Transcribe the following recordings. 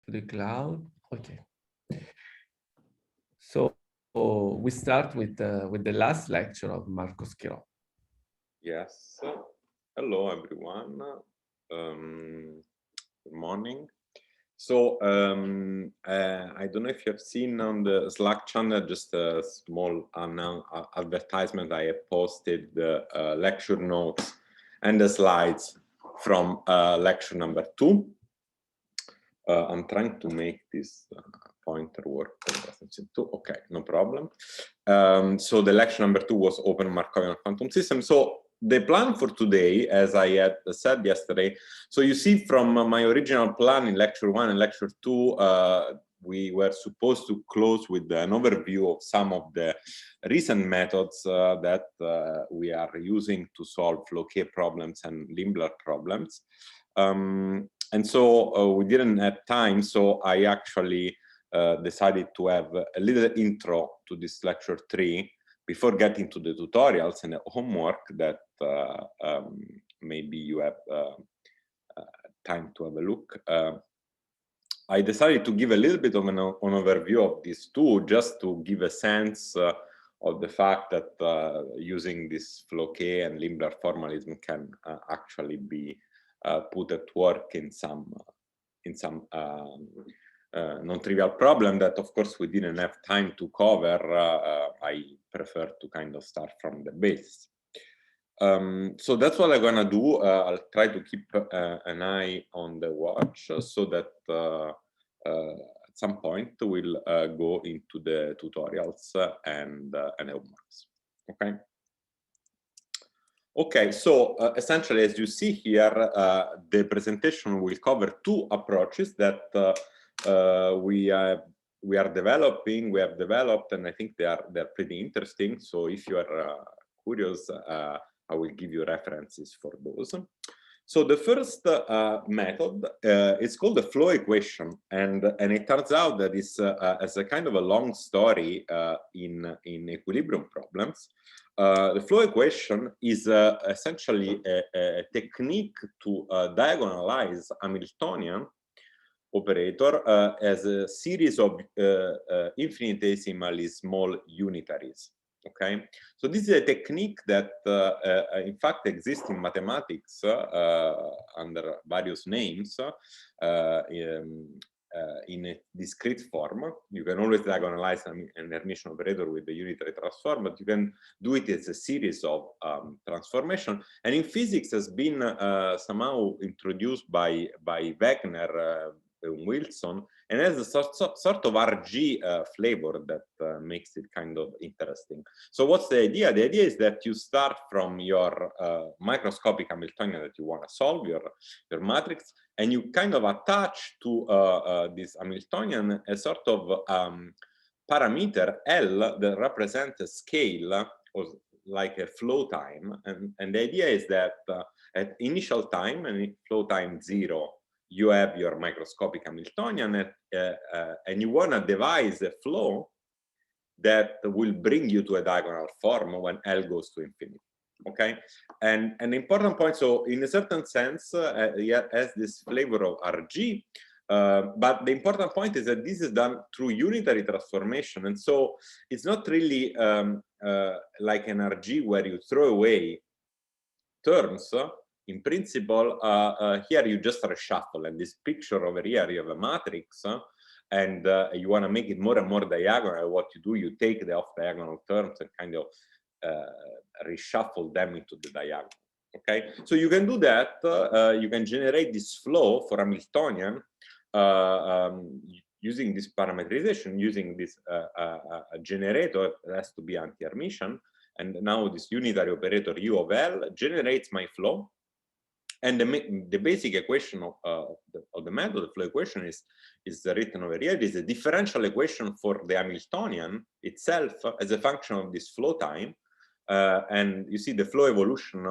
to the cloud. Okay. So we start with the last lecture of Marco Schiro. Yes. Hello, everyone. Good morning. So I don't know if you have seen on the Slack channel just a small advertisement. I have posted the lecture notes and the slides from lecture number 2. I'm trying to make this pointer work. Okay, no problem. So the lecture number 2 was open Markovian quantum system. So the plan for today, as I had said yesterday, so you see from my original plan in lecture 1 and lecture 2, we were supposed to close with an overview of some of the recent methods that we are using to solve Floquet problems and Limbler problems. And so we didn't have time, so I actually decided to have a little intro to this lecture 3 before getting to the tutorials and the homework that maybe you have time to have a look. I decided to give a little bit of an overview of these two, just to give a sense of the fact that using this Floquet and Limbler formalism can actually be put at work in some non-trivial problem that, of course, we didn't have time to cover. I prefer to kind of start from the base. So that's what I'm gonna do. I'll try to keep an eye on the watch so that at some point we'll go into the tutorials and homeworks. Okay. Okay, so essentially, as you see here, the presentation will cover two approaches that we have developed, and I think they're pretty interesting. So if you are curious, I will give you references for those. So the first method is called the flow equation, and it turns out that it's as a kind of a long story in equilibrium problems. The flow equation is essentially a technique to diagonalize Hamiltonian operator as a series of infinitesimally small unitaries. Okay, so this is a technique that in fact exists in mathematics under various names in a discrete form. You can always diagonalize an Hermitian operator with the unitary transform, but you can do it as a series of transformation. And in physics has been somehow introduced by Wegner, Wilson, and has a sort of RG flavor that makes it kind of interesting. So what's the idea? The idea is that you start from your microscopic Hamiltonian that you want to solve, your matrix, and you kind of attach to this Hamiltonian a sort of parameter L that represents a scale or like a flow time. And the idea is that at initial time and flow time 0, you have your microscopic Hamiltonian, and you want to devise a flow that will bring you to a diagonal form when L goes to infinity. Okay, and an important point. So in a certain sense, it has this flavor of RG, but the important point is that this is done through unitary transformation, and so it's not really like an RG where you throw away terms. In principle, here you just reshuffle, and this picture over here, you have a matrix, and you want to make it more and more diagonal. What you do, you take the off-diagonal terms and kind of reshuffle them into the diagonal. Okay, so you can do that. You can generate this flow for Hamiltonian using this parametrization, using this generator that has to be anti-Hermitian. And now this unitary operator U of L generates my flow. And the basic equation of the method, the flow equation, is written over here. It is a differential equation for the Hamiltonian itself as a function of this flow time. And you see the flow evolution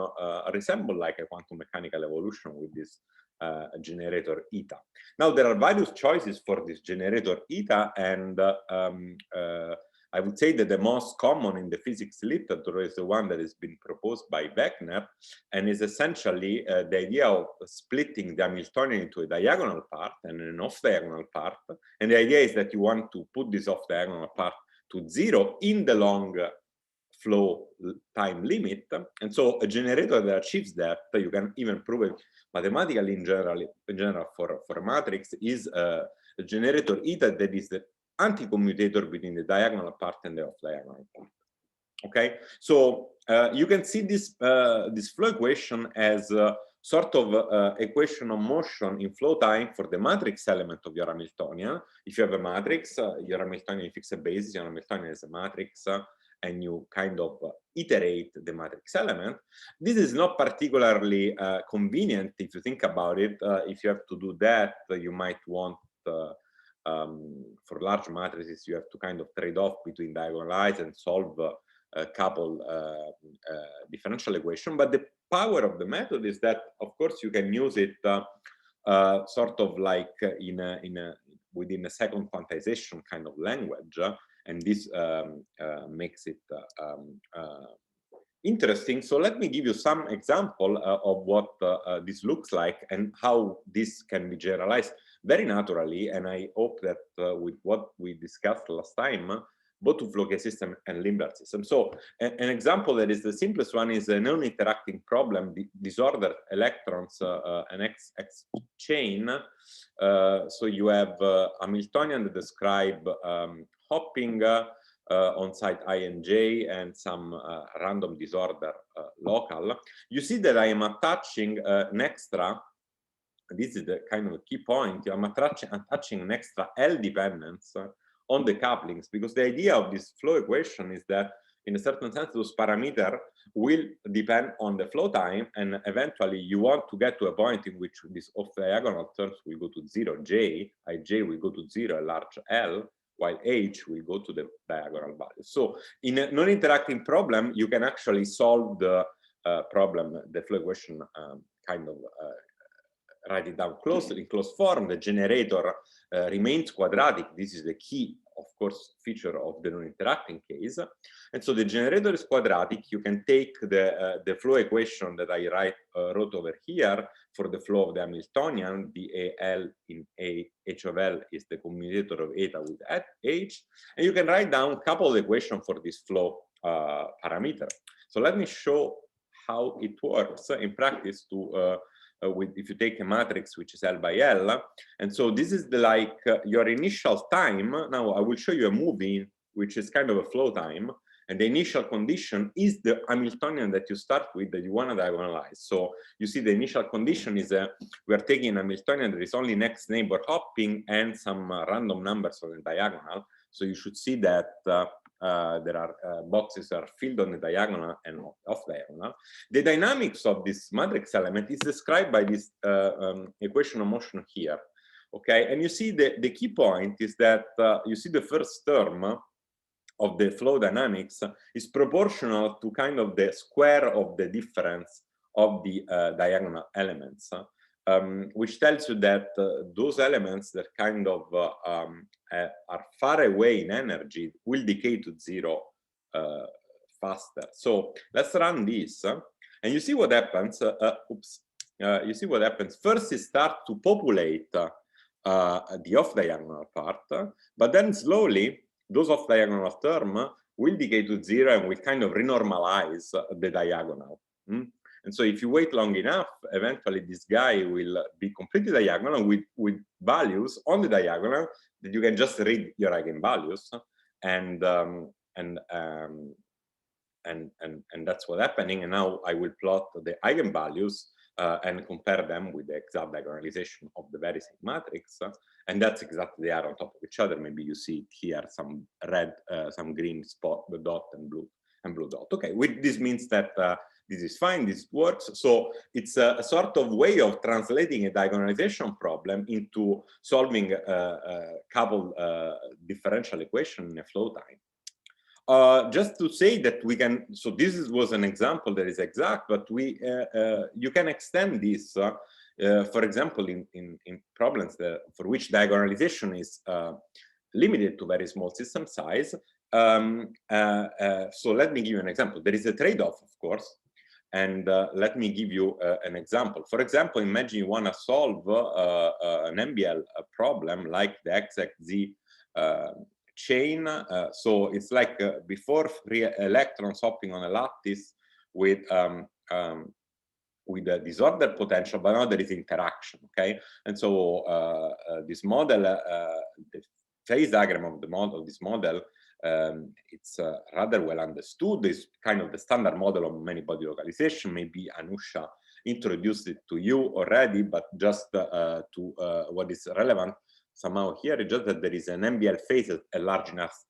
resemble like a quantum mechanical evolution with this generator eta. Now there are various choices for this generator eta, and I would say that the most common in the physics literature is the one that has been proposed by Beckner, and is essentially the idea of splitting the Hamiltonian into a diagonal part and an off-diagonal part. And the idea is that you want to put this off-diagonal part to 0 in the long flow time limit. And so a generator that achieves that, you can even prove it mathematically in general for a matrix, is a generator eta that is the anti-commutator between the diagonal part and the off-diagonal part. Okay, so you can see this this flow equation as sort of equation of motion in flow time for the matrix element of your Hamiltonian. If you have a matrix, your Hamiltonian fixed basis, your Hamiltonian is a matrix, and you kind of iterate the matrix element. This is not particularly convenient if you think about it. If you have to do that, you might want for large matrices, you have to kind of trade off between diagonalize and solve a couple differential equation. But the power of the method is that, of course, you can use it sort of like within a second quantization kind of language, and this makes it interesting. So let me give you some example of what this looks like and how this can be generalized very naturally. And I hope that with what we discussed last time, both to flow case system and linear system. So an example that is the simplest one is a non-interacting problem, disordered electrons, an X chain. So you have Hamiltonian that describe hopping on site I and J and some random disorder local. You see that I am attaching an extra, this is the kind of a key point, I'm attaching an extra L dependence on the couplings, because the idea of this flow equation is that in a certain sense those parameters will depend on the flow time, and eventually you want to get to a point in which this off diagonal terms will go to 0, J, Ij will go to 0, a large L, while H will go to the diagonal value. So in a non-interacting problem, you can actually solve the problem, the flow equation, kind of write it down closely in closed form. The generator remains quadratic. This is the key, of course, feature of the non-interacting case. And so the generator is quadratic. You can take the flow equation that I wrote over here for the flow of the Hamiltonian. The AL in H of L is the commutator of eta with H. And you can write down a couple of equations for this flow parameter. So let me show how it works in practice to if you take a matrix which is L by L. And so this is the your initial time. Now I will show you a movie which is kind of a flow time, and the initial condition is the Hamiltonian that you start with, that you want to diagonalize. So you see the initial condition is we are taking a Hamiltonian that is only next neighbor hopping and some random numbers on the diagonal. So you should see that there are boxes that are filled on the diagonal and off diagonal. The dynamics of this matrix element is described by this equation of motion here. Okay, and you see the key point is that you see the first term of the flow dynamics is proportional to kind of the square of the difference of the diagonal elements, which tells you that those elements that kind of are far away in energy will decay to 0 faster. So let's run this, and you see what happens. You see what happens. First, it starts to populate the off-diagonal part, but then slowly those off-diagonal terms will decay to 0 and will kind of renormalize the diagonal. And so if you wait long enough, eventually this guy will be completely diagonal with values on the diagonal that you can just read your eigenvalues, and that's what's happening. And now I will plot the eigenvalues and compare them with the exact diagonalization of the very same matrix, and that's exactly they are on top of each other. Maybe you see it here, some red, some green spot, the dot, and blue dot. Okay, this means that this is fine, this works. So it's a sort of way of translating a diagonalization problem into solving a couple differential equation in a flow time. Just to say that we can, so this was an example that is exact, but you can extend this, for example, in problems for which diagonalization is limited to very small system size. So let me give you an example. There is a trade-off, of course, and let me give you an example. For example, imagine you want to solve an MBL problem like the XXZ chain. So it's like before free electrons hopping on a lattice with a disordered potential, but now there is interaction, okay? And so this model, the phase diagram of the model, this model, it's rather well understood. It's kind of the standard model of many-body localization. Maybe Anusha introduced it to you already, but just to what is relevant somehow here is just that there is an MBL phase at a large enough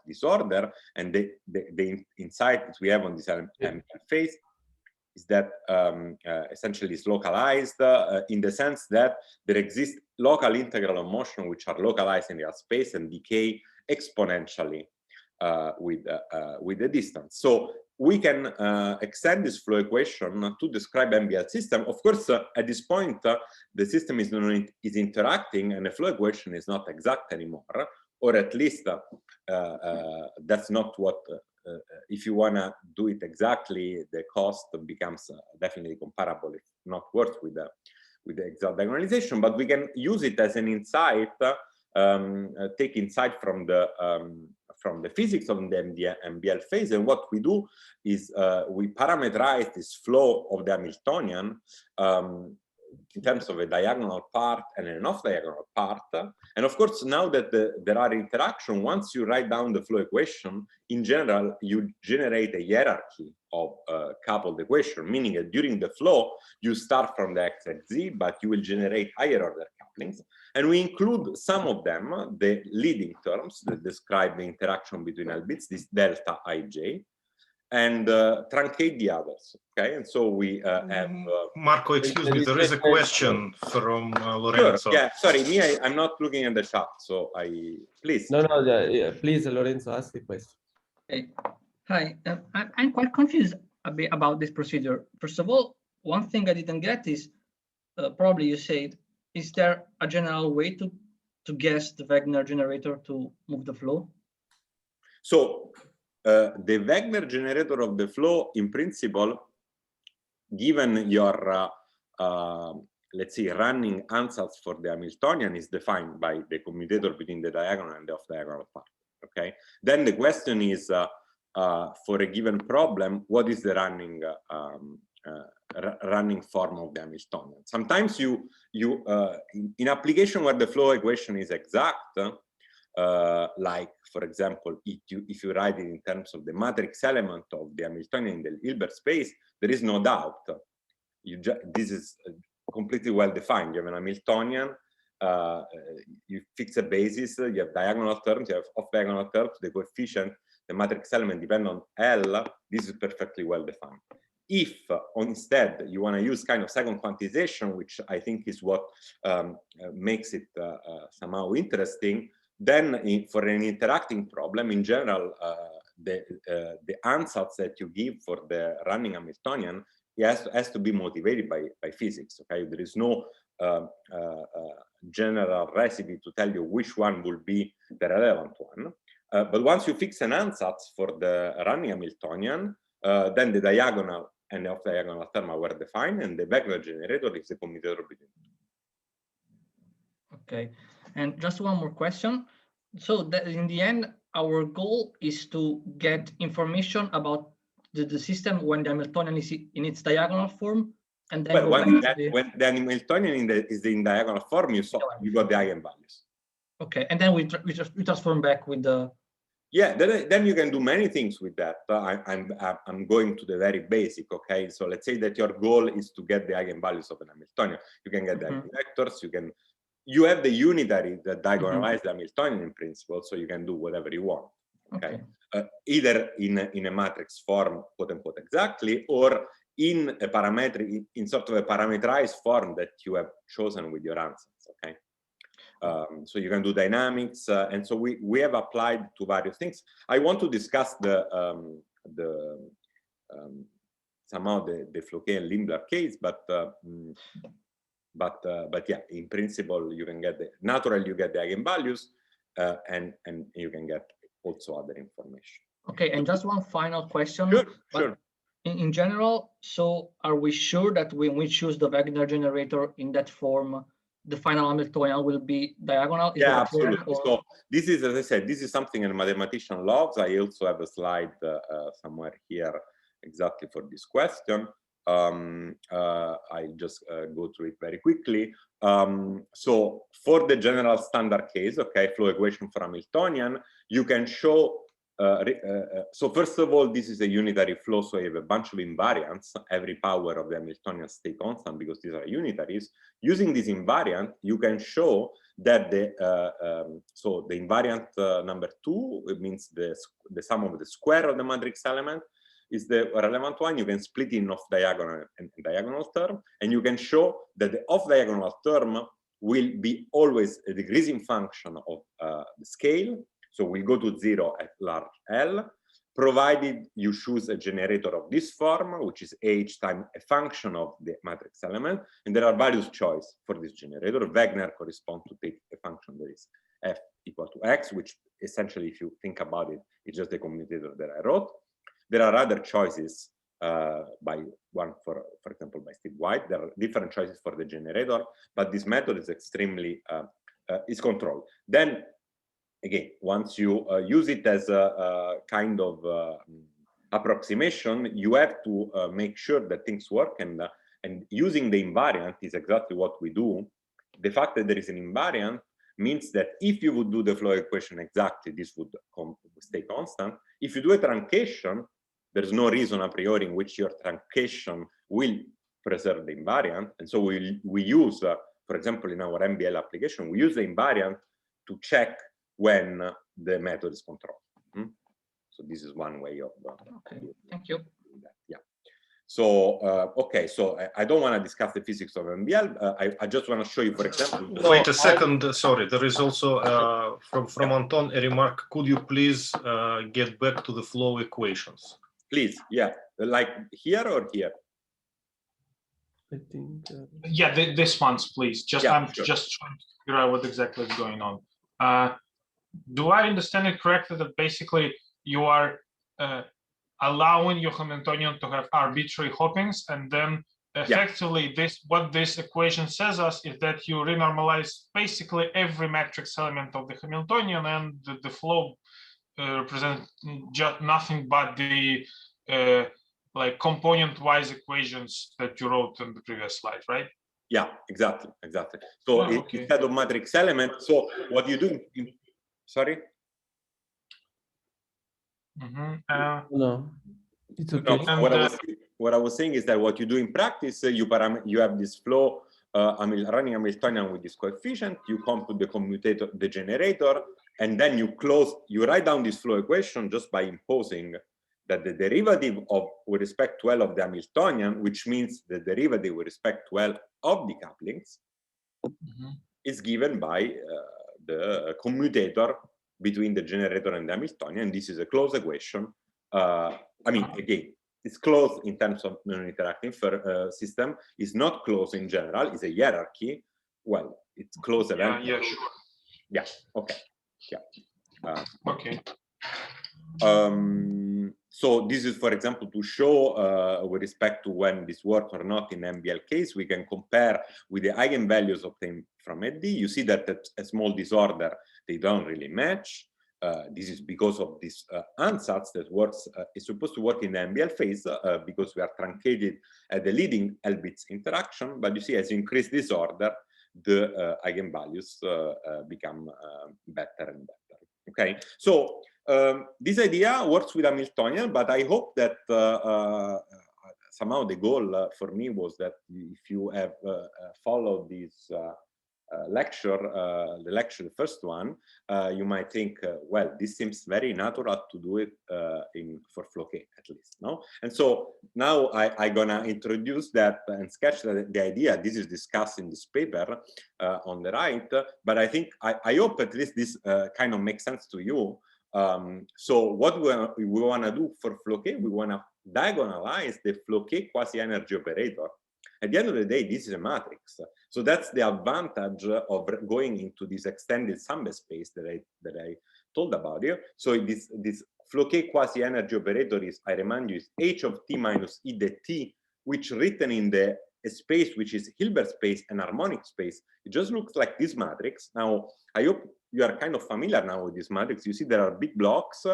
disorder, and the insight that we have on this MBL phase is that essentially is localized in the sense that there exists local integral of motion which are localized in real space and decay exponentially with the distance. So we can extend this flow equation to describe MBL system. Of course, at this point, the system is interacting and the flow equation is not exact anymore, or at least that's not what if you want to do it exactly, the cost becomes definitely comparable, if not worse, with the exact diagonalization. But we can use it as an insight, take insight from the physics of the MBL phase. And what we do is we parameterize this flow of the Hamiltonian in terms of a diagonal part and an off-diagonal part. And of course, now that there are interactions, once you write down the flow equation, in general, you generate a hierarchy of coupled equation, meaning that during the flow, you start from the XXZ, but you will generate higher order couplings. And we include some of them, the leading terms that describe the interaction between L bits, this delta ij, and truncate the others. Okay, and so we have Marco, excuse me, there is a question from Lorenzo. Sure. Yeah, sorry, I'm not looking at the chat, so please. No, yeah, please, Lorenzo, ask the question. Okay. Hi, I'm quite confused a bit about this procedure. First of all, one thing I didn't get is probably you said, is there a general way to guess the Wegener generator to move the flow? So the Wegener generator of the flow, in principle, given your let's say running ansatz for the Hamiltonian, is defined by the commutator between the diagonal and the off-diagonal part. Okay. Then the question is, for a given problem, what is the running form of the Hamiltonian? Sometimes in application where the flow equation is exact, like for example, if you write it in terms of the matrix element of the Hamiltonian in the Hilbert space, there is no doubt. This is completely well defined. You have an Hamiltonian, you fix a basis, you have diagonal terms, you have off-diagonal terms, the coefficient, the matrix element depend on L. This is perfectly well defined. If instead you want to use kind of second quantization, which I think is what makes it somehow interesting, then for an interacting problem, in general, the ansatz that you give for the running Hamiltonian has to be motivated by physics. Okay, there is no general recipe to tell you which one will be the relevant one. But once you fix an ansatz for the running Hamiltonian, then the diagonal and the off-diagonal term are well defined, and the Wegener generator is the commutator between them. Okay, and just one more question. So that in the end, our goal is to get information about the system when the Hamiltonian is in its diagonal form, and then when the Hamiltonian is in diagonal form, you got the eigenvalues. Okay, and then we transform back with the. Yeah, then you can do many things with that. I'm going to the very basic. Okay, so let's say that your goal is to get the eigenvalues of an Hamiltonian. You can get the eigenvectors. You have the unitary that diagonalize the Hamiltonian in principle, so you can do whatever you want. Okay, either in a matrix form, quote unquote, exactly, or in a parametric, in sort of a parameterized form that you have chosen with your answers. Okay. So you can do dynamics, and so we have applied to various things. I want to discuss somehow the Floquet and Limbler case, but yeah, in principle you can get naturally you get the eigenvalues, and you can get also other information. Okay, and just one final question. Sure. In general, so are we sure that when we choose the Wagner generator in that form, the final Hamiltonian will be diagonal? Yeah, absolutely. So this is, as I said, this is something a mathematician loves. I also have a slide somewhere here exactly for this question. I'll just go through it very quickly. So for the general standard case, okay, flow equation for Hamiltonian, you can show, so first of all, this is a unitary flow, so you have a bunch of invariants. Every power of the Hamiltonian stay constant because these are unitaries. Using this invariant, you can show that so the invariant number 2, it means the sum of the square of the matrix element is the relevant one. You can split in off-diagonal and diagonal term, and you can show that the off-diagonal term will be always a decreasing function of the scale. So we'll go to 0 at large L, provided you choose a generator of this form, which is H times a function of the matrix element. And there are various choices for this generator. Wagner corresponds to take a function that is f equal to x, which essentially, if you think about it, is just the commutator that I wrote. There are other choices by one, for example, by Steve White. There are different choices for the generator, but this method is extremely is controlled. Then again, once you use it as a kind of approximation, you have to make sure that things work, and using the invariant is exactly what we do. The fact that there is an invariant means that if you would do the flow equation exactly, this would stay constant. If you do a truncation, there's no reason a priori in which your truncation will preserve the invariant. And so we use, for example, in our MBL application, we use the invariant to check when the method is controlled. So this is one way of okay, thank you. Yeah. So okay, so I don't want to discuss the physics of MBL. I just want to show you, for example. Wait a second, sorry. There is also from Anton a remark. Could you please get back to the flow equations? Please, yeah, like here or here. I think. Yeah, this one's please. Just yeah, I'm sure. just trying to figure out what exactly is going on. Do I understand it correctly that basically you are allowing your Hamiltonian to have arbitrary hoppings, and then effectively what this equation says us is that you renormalize basically every matrix element of the Hamiltonian, and the flow represents just nothing but the like component-wise equations that you wrote in the previous slide, right? Yeah, exactly. So okay. instead of matrix element, so what you do? Sorry. No, it's okay. No, what I was saying is that what you do in practice, you have this flow running Hamiltonian with this coefficient. You compute the commutator, the generator, and then you write down this flow equation just by imposing that the derivative of with respect to L of the Hamiltonian, which means the derivative with respect to L of the couplings, is given by the commutator between the generator and the Hamiltonian. This is a closed equation. I mean, again, it's closed in terms of non-interacting system. It's not closed in general. It's a hierarchy. Well, it's closed eventually. Yeah, sure. Yeah. Okay. Yeah. Okay. So this is, for example, to show with respect to when this works or not in MBL case, we can compare with the eigenvalues obtained from AD. You see that at a small disorder, they don't really match. This is because of this ansatz that works, is supposed to work in the MBL phase because we are truncated at the leading L-bits interaction. But you see, as you increase disorder, the eigenvalues become better and better. Okay, so this idea works with Hamiltonian, but I hope that somehow the goal for me was that if you have followed this lecture, the first one, you might think, well, this seems very natural to do it for Floquet, at least, no? And so now I'm gonna introduce that and sketch the idea. This is discussed in this paper on the right, but I think, I hope at least this kind of makes sense to you. So what we want to do for Floquet, we want to diagonalize the Floquet quasi-energy operator. At the end of the day, this is a matrix. So that's the advantage of going into this extended Samba space that I told about here. So this Floquet quasi-energy operator is, I remind you, is h of t minus e de t, which written in the space which is Hilbert space and harmonic space. It just looks like this matrix. Now, I hope you are kind of familiar now with this matrix. You see there are big blocks,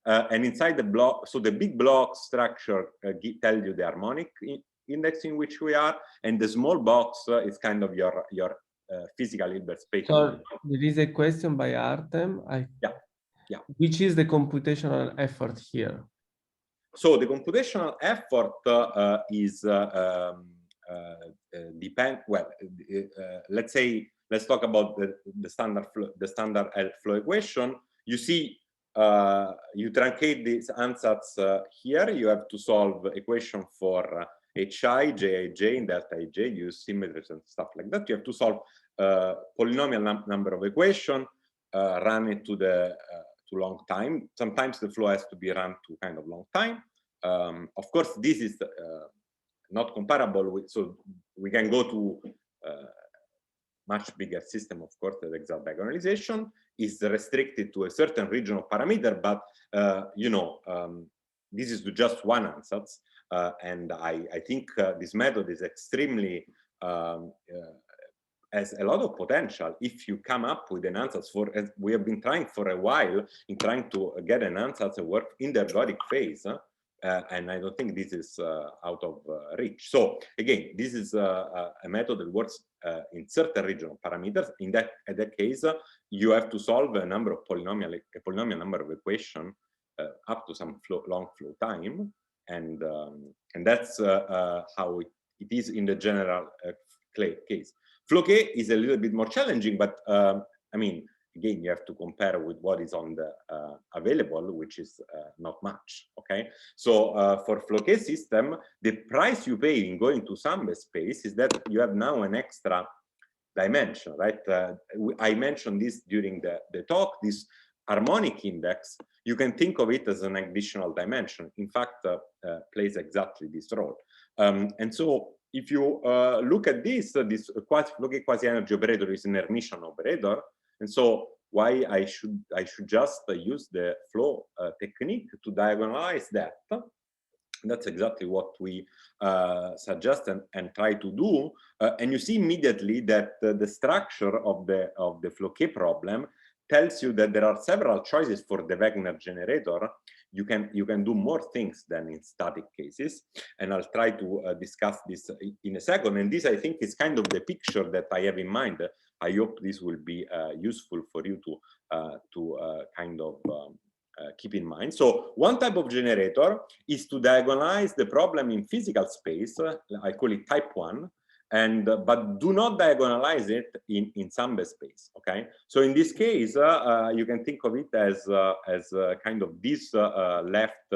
and inside the block, so the big block structure tell you the harmonic index in which we are, and the small box is kind of your physical Hilbert space. So there is a question by Artem. Yeah. Which is the computational effort here? So the computational effort is let's talk about the standard flow equation. You see, you truncate these ansatz here. You have to solve equation for hi, jij, and delta ij, use symmetries and stuff like that. You have to solve polynomial number of equation, run it to the to long time. Sometimes the flow has to be run to kind of long time. Of course, this is not comparable with, so we can go to much bigger system, of course. The exact diagonalization is restricted to a certain region of parameter, but you know, this is just one ansatz, and I think this method is extremely has a lot of potential if you come up with an ansatz for, as we have been trying for a while in trying to get an ansatz that work in the ergodic phase. And I don't think this is out of reach. So again, this is a method that works in certain regional parameters. In that case, you have to solve a number of polynomial number of equation up to some long flow time, and that's how it is in the general case. Floquet is a little bit more challenging, but I mean, again, you have to compare with what is on the available, which is not much. Okay, so for Floquet system, the price you pay in going to Samba space is that you have now an extra dimension, right? I mentioned this during the talk. This harmonic index, you can think of it as an additional dimension. In fact, plays exactly this role, and so. If you look at this Floquet quasi-energy operator is an Hermitian operator, and so why I should just use the flow technique to diagonalize that. That's exactly what we suggest and try to do, and you see immediately that the structure of the Floquet problem tells you that there are several choices for the Wegener generator. You can do more things than in static cases, and I'll try to discuss this in a second. And this, I think, is kind of the picture that I have in mind. I hope this will be useful for you to kind of keep in mind. So one type of generator is to diagonalize the problem in physical space. I call it type 1. And but do not diagonalize it in Samba space. Okay, so in this case, you can think of it as kind of this left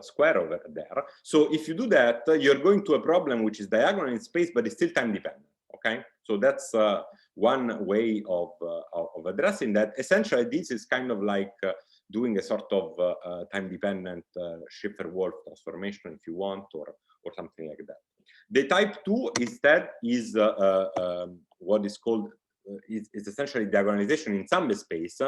square over there. So if you do that, you're going to a problem which is diagonal in space, but it's still time dependent. Okay, so that's one way of addressing that. Essentially, this is kind of like doing a sort of time-dependent Schiffer-Wolf transformation, if you want, or something like that. The type 2 instead is what is called is essentially diagonalization in Samba space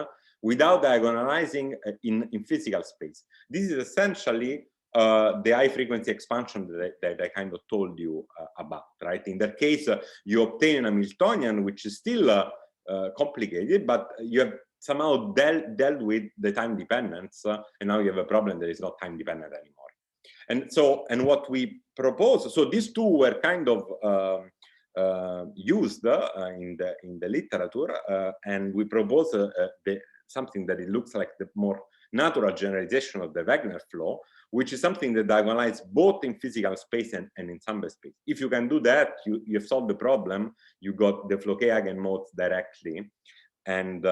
without diagonalizing in physical space. This is essentially the high-frequency expansion that I kind of told you about, right? In that case, you obtain a Hamiltonian, which is still complicated, but you have somehow dealt with the time dependence, and now you have a problem that is not time dependent anymore. And so, and what we propose, so these two were kind of used in the literature, and we propose something that it looks like the more natural generalization of the Wegener flow, which is something that diagonalizes both in physical space and in Samba space. If you can do that, you have solved the problem. You got the Floquet eigenmodes directly. And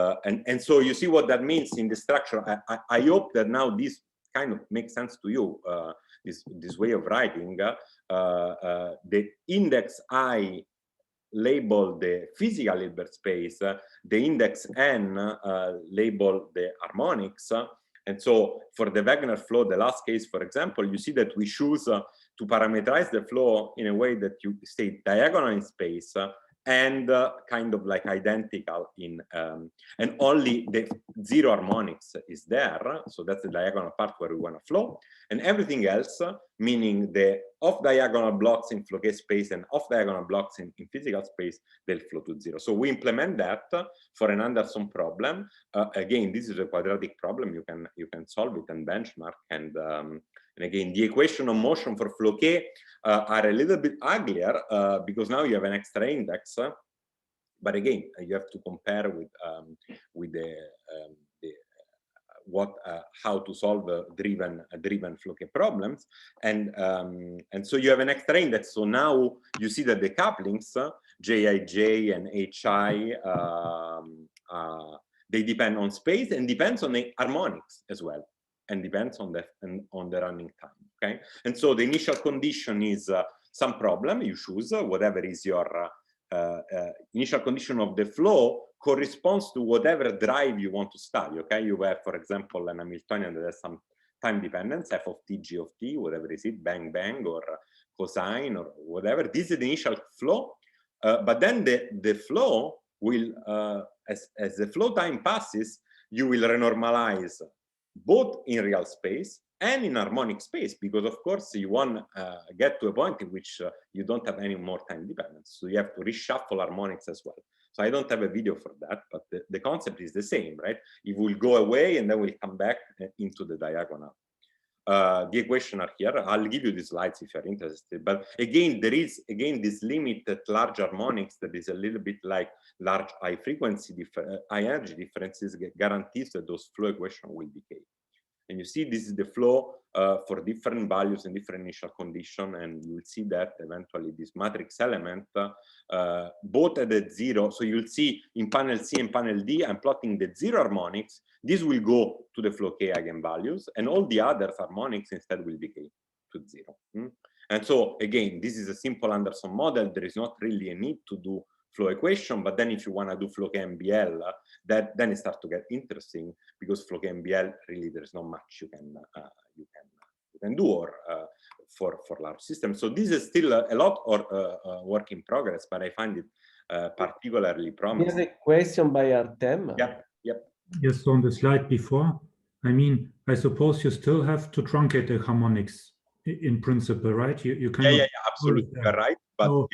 so you see what that means in the structure. I hope that now this kind of makes sense to you, this way of writing. The index I label the physical Hilbert space, the index n label the harmonics, And so for the Wegener flow, the last case, for example, you see that we choose to parameterize the flow in a way that you stay diagonal in space and kind of like identical in, and only the zero harmonics is there. So that's the diagonal part where we want to flow. And everything else, meaning the off-diagonal blocks in Floquet space and off-diagonal blocks in physical space, they'll flow to zero. So we implement that for an Anderson problem. Again, this is a quadratic problem. You can solve it and benchmark. And again, the equation of motion for Floquet are a little bit uglier because now you have an extra index. But again, you have to compare with how to solve driven Floquet problems, and so you have an extra index. So now you see that the couplings Jij and Hi they depend on space and depends on the harmonics as well, and depends on the running time. Okay, and so the initial condition is some problem you choose, whatever is your initial condition of the flow corresponds to whatever drive you want to study. Okay, you have, for example, an Hamiltonian that has some time dependence, f of t, g of t, whatever is it, bang bang or cosine or whatever. This is the initial flow, but then the flow will, as the flow time passes, you will renormalize both in real space and in harmonic space, because of course you want to get to a point in which you don't have any more time dependence. So you have to reshuffle harmonics as well. So I don't have a video for that, but the concept is the same, right? It will go away and then we'll come back into the diagonal. The equation are here. I'll give you the slides if you're interested. But again, there is this limit at large harmonics that is a little bit like large high frequency, high energy differences guarantees that those flow equations will decay. And you see this is the flow for different values and different initial condition, and you will see that eventually this matrix element both at the zero. So you'll see in panel C and panel D, I'm plotting the zero harmonics. This will go to the Floquet eigenvalues, and all the other harmonics instead will decay to zero. And so again, this is a simple Anderson model. There is not really a need to do flow equation, but then if you want to do Floquet MBL, then it starts to get interesting, because Floquet MBL really there's not much you can do or for large systems. So this is still a lot of work in progress, but I find it particularly promising. Here's a question by Artem. Yep. Yes, so on the slide before, I mean, I suppose you still have to truncate the harmonics in principle, right? You can. Yeah, absolutely, you're right. But so,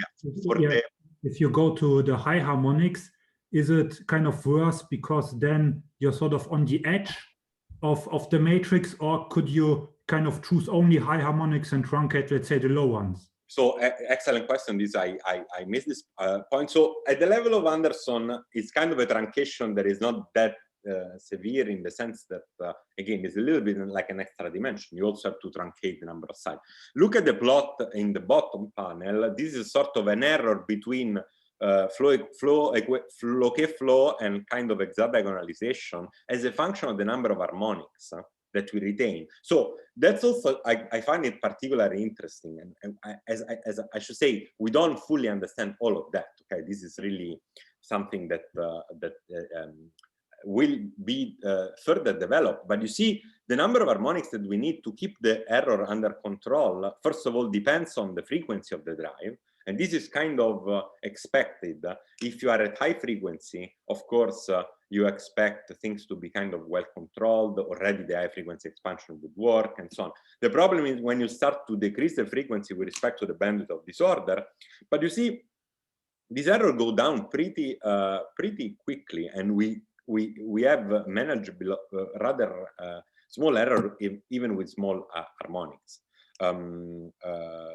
if you go to the high harmonics, is it kind of worse because then you're sort of on the edge of the matrix, or could you kind of choose only high harmonics and truncate, let's say, the low ones? So excellent question. This I missed this point. So at the level of Anderson, it's kind of a truncation that is not that severe, in the sense that again, it's a little bit like an extra dimension. You also have to truncate the number of sides. Look at the plot in the bottom panel. This is sort of an error between Floquet flow and kind of hexadiagonalization as a function of the number of harmonics that we retain. So that's also, I find it particularly interesting. And as I should say, we don't fully understand all of that. Okay, this is really something that will be further developed. But you see, the number of harmonics that we need to keep the error under control, first of all, depends on the frequency of the drive. And this is kind of expected. If you are at high frequency, of course, you expect things to be kind of well controlled. Already the high frequency expansion would work and so on. The problem is when you start to decrease the frequency with respect to the bandwidth of disorder. But you see, this error go down pretty quickly, and we have manageable, rather small error even with small harmonics.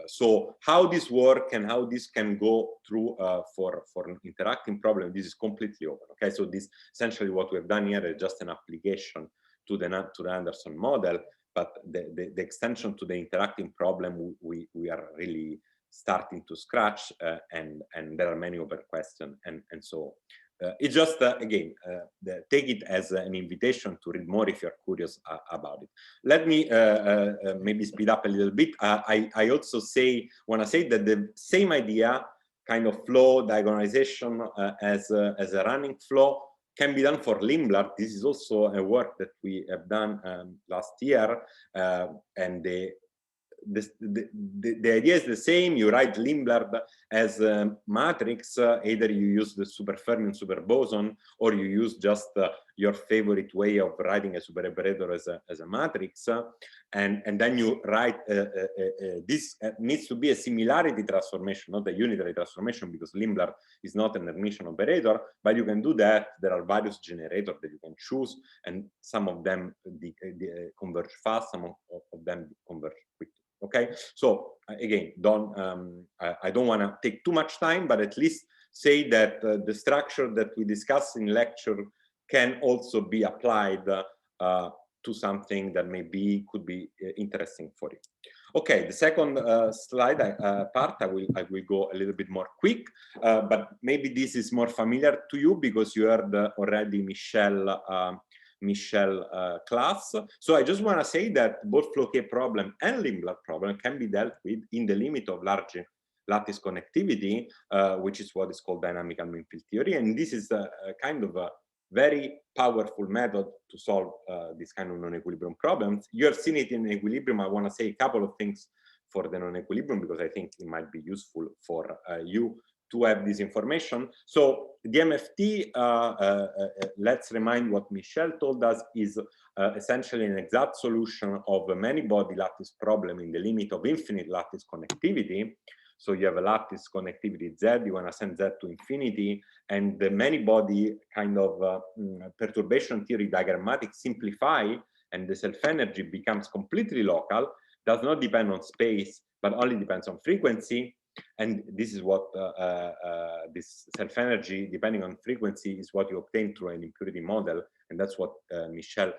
So how this work and how this can go through for an interacting problem, this is completely open. Okay, so this essentially what we've done here is just an application to the Anderson model, but the extension to the interacting problem we are really starting to scratch, and there are many open questions, and so it's just want to take it as an invitation to read more if you're curious about it. Let me maybe speed up a little bit. I also want to say that the same idea, kind of flow diagonalization as a running flow, can be done for Limblard. This is also a work that we have done last year, and the idea is the same. You write Limblard as a matrix, either you use the super fermion super boson, or you use just your favorite way of writing a super operator as a matrix, and then you write this needs to be a similarity transformation, not a unitary transformation, because Limblard is not an Hermitian operator, but you can do that. There are various generators that you can choose, and some of them converge fast, some of them converge quickly. Okay, so again, I don't want to take too much time, but at least say that the structure that we discussed in lecture can also be applied to something that could be interesting for you. Okay, the second slide part, I will go a little bit more quick, but maybe this is more familiar to you because you heard already Michel class. So I just want to say that both Floquet problem and Limblard problem can be dealt with in the limit of large lattice connectivity, which is what is called dynamical mean field theory. And this is a kind of a very powerful method to solve this kind of non-equilibrium problems. You have seen it in equilibrium. I want to say a couple of things for the non-equilibrium because I think it might be useful for you to have this information. So the MFT, let's remind what Michel told us, is essentially an exact solution of a many-body lattice problem in the limit of infinite lattice connectivity. So you have a lattice connectivity Z, you want to send Z to infinity, and the many-body kind of perturbation theory diagrammatic simplify, and the self-energy becomes completely local, does not depend on space, but only depends on frequency. And this is what this self-energy, depending on frequency, is what you obtain through an impurity model. And that's what Michel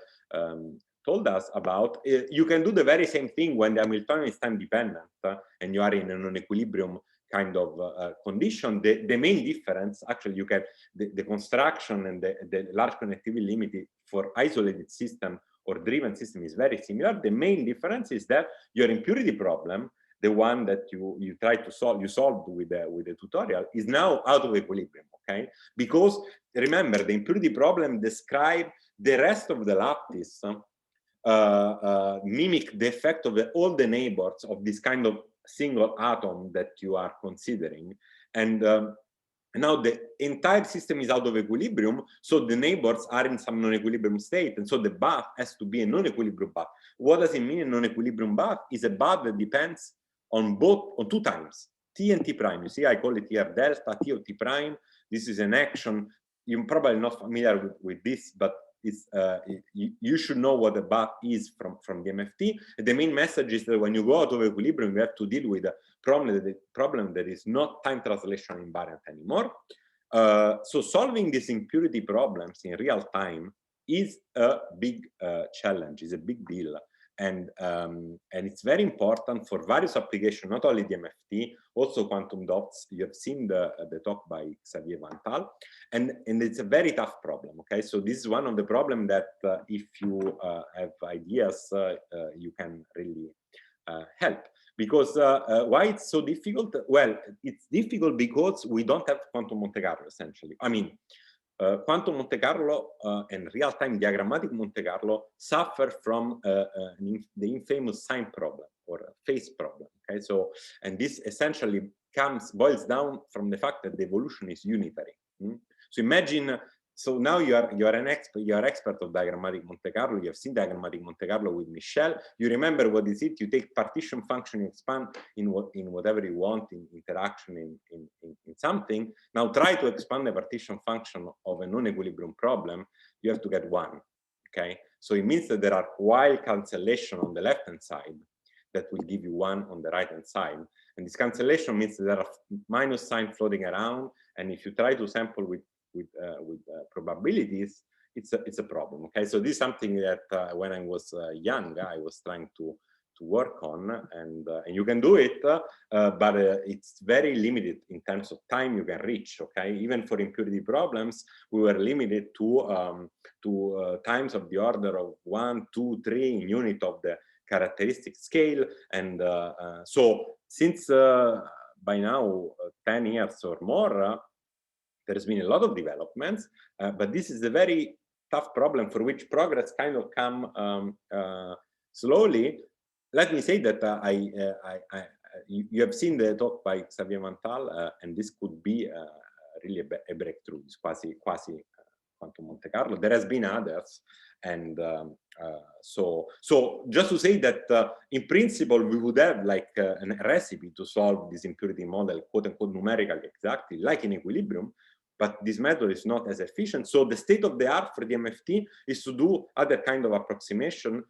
told us about. You can do the very same thing when the Hamiltonian is time dependent and you are in a non-equilibrium kind of condition. The main difference, actually, you can, the construction and the large connectivity limit for isolated system or driven system is very similar. The main difference is that your impurity problem, the one that you try to solve, you solved with the tutorial, is now out of equilibrium, okay? Because remember, the impurity problem describe the rest of the lattice, mimic the effect of all the neighbors of this kind of single atom that you are considering. And now the entire system is out of equilibrium, so the neighbors are in some non-equilibrium state, and so the bath has to be a non-equilibrium bath. What does it mean a non-equilibrium bath? Is a bath that depends on two times, T and T prime. You see, I call it here delta, T of T prime. This is an action. You're probably not familiar with this, but it's, you should know what a bath is from the MFT. The main message is that when you go out of equilibrium, you have to deal with a problem that is not time translation invariant anymore. So solving these impurity problems in real time is a big challenge, is a big deal. And it's very important for various applications, not only the MFT, also quantum dots. You have seen the talk by Xavier Vantal, and it's a very tough problem. Okay, so this is one of the problems that if you have ideas, you can really help. Because why it's so difficult? Well, it's difficult because we don't have quantum Monte Carlo, essentially. I mean, quantum Monte Carlo and real-time diagrammatic Monte Carlo suffer from the infamous sign problem or phase problem. Okay, so and this essentially boils down from the fact that the evolution is unitary. So imagine. So now you are an expert. You are expert of diagrammatic Monte Carlo. You have seen diagrammatic Monte Carlo with Michel. You remember what is it? You take partition function, you expand in whatever you want in interaction in something. Now try to expand the partition function of a non-equilibrium problem. You have to get 1. Okay, so it means that there are while cancellation on the left-hand side that will give you 1 on the right-hand side. And this cancellation means that there are minus sign floating around. And if you try to sample with probabilities, it's a problem. Okay, so this is something that when I was young, I was trying to work on, and you can do it, but it's very limited in terms of time you can reach. Okay, even for impurity problems, we were limited to times of the order of 1, 2, 3 in unit of the characteristic scale, and so since by now 10 years or more. there's been a lot of developments, but this is a very tough problem for which progress kind of come slowly. Let me say that you have seen the talk by Xavier Mantal, and this could be really a breakthrough. It's quasi quantum Monte Carlo. There has been others, and so just to say that in principle we would have like a recipe to solve this impurity model, quote unquote, numerically exactly like in equilibrium. But this method is not as efficient. So the state of the art for the MFT is to do other kind of approximation,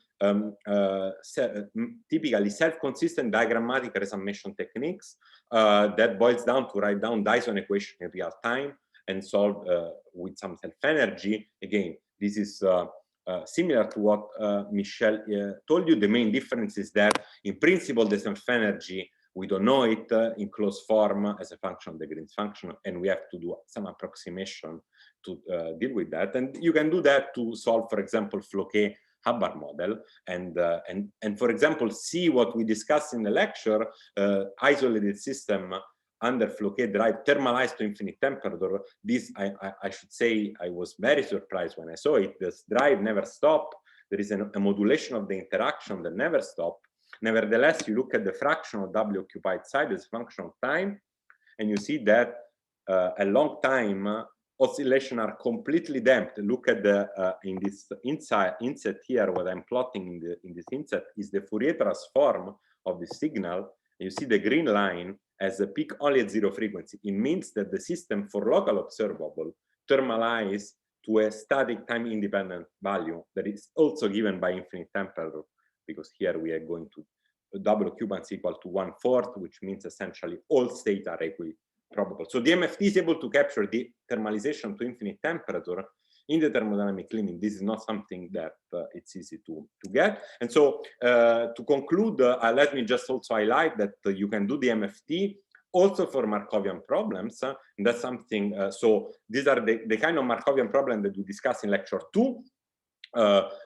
typically self-consistent diagrammatic resummation techniques that boils down to write down Dyson equation in real time and solve with some self-energy. Again, this is similar to what Michel told you. The main difference is that in principle, the self-energy, we don't know it in closed form as a function of the Green's function, and we have to do some approximation to deal with that. And you can do that to solve, for example, Floquet-Hubbard model, and for example, see what we discussed in the lecture, isolated system under Floquet drive thermalized to infinite temperature. This, I should say, I was very surprised when I saw it. This drive never stopped. There is a modulation of the interaction that never stopped. Nevertheless, you look at the fraction of W occupied side as a function of time, and you see that a long time oscillation are completely damped. Look at the in this inset here. What I'm plotting in this inset is the Fourier transform of the signal. You see the green line as a peak only at zero frequency. It means that the system for local observable thermalized to a static time independent value that is also given by infinite temperature, because here we are going to double occupancy equal to 1/4, which means essentially all states are equiprobable. So the MFT is able to capture the thermalization to infinite temperature in the thermodynamic limit. This is not something that it's easy to get. And so to conclude, let me just also highlight that you can do the MFT also for Markovian problems. And that's something, so these are the kind of Markovian problem that we discussed in lecture 2.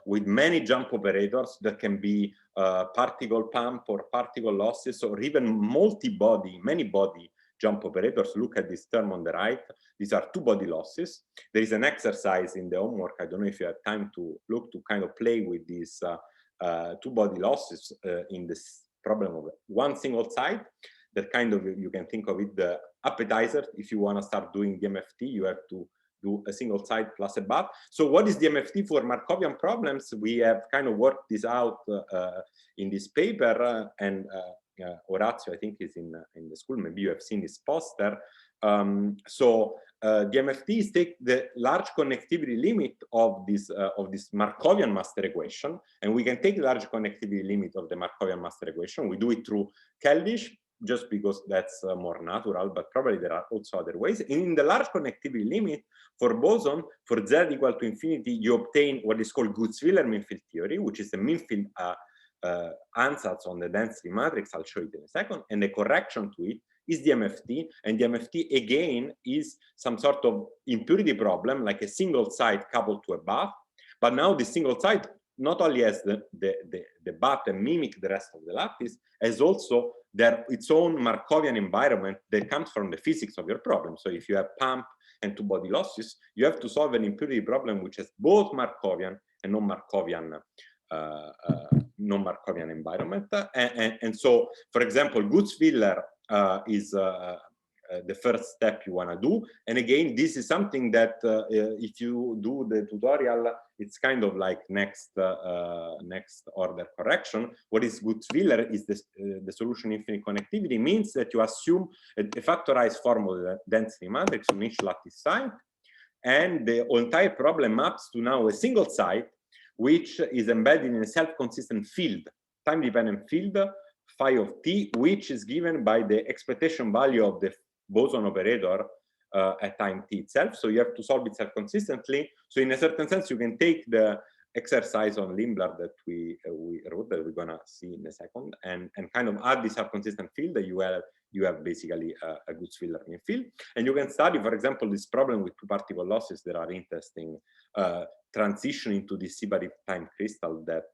With many jump operators that can be particle pump or particle losses, or even multi-body, many-body jump operators. Look at this term on the right. These are two-body losses. There is an exercise in the homework. I don't know if you have time to look to kind of play with these two-body losses in this problem of one single side. That kind of, you can think of it the appetizer. If you want to start doing the MFT, you have to do a single side plus a bath. So what is the MFT for Markovian problems? We have kind of worked this out in this paper, and Orazio, I think, is in the school. Maybe you have seen this poster. So the MFT is take the large connectivity limit of this Markovian master equation, and we can take the large connectivity limit of the Markovian master equation. We do it through Keldysh, just because that's more natural, but probably there are also other ways. In the large connectivity limit for boson, for z equal to infinity, you obtain what is called Gutzwiller mean field theory, which is the mean field ansatz on the density matrix. I'll show it in a second. And the correction to it is the MFT. And the MFT, again, is some sort of impurity problem, like a single side coupled to a bath. But now the single side not only has the bath and mimic the rest of the lattice, has also its own Markovian environment that comes from the physics of your problem. So if you have pump and two-body losses, you have to solve an impurity problem which has both Markovian and non-Markovian environment. And so, for example, Gutzwiller is the first step you want to do. And again, this is something that if you do the tutorial, it's kind of like next order correction. What is Gutzwiller is the solution infinite connectivity, means that you assume a factorized form of the density matrix on each lattice side, and the entire problem maps to now a single site, which is embedded in a self-consistent field, time-dependent field, phi of t, which is given by the expectation value of the boson operator at time t itself. So you have to solve it self-consistently. So in a certain sense, you can take the exercise on Limbler that we wrote that we're gonna see in a second, and kind of add this consistent field that you have basically a good Wheeler-Limiet field, and you can study, for example, this problem with two particle losses that are interesting, transitioning to this C-body time crystal that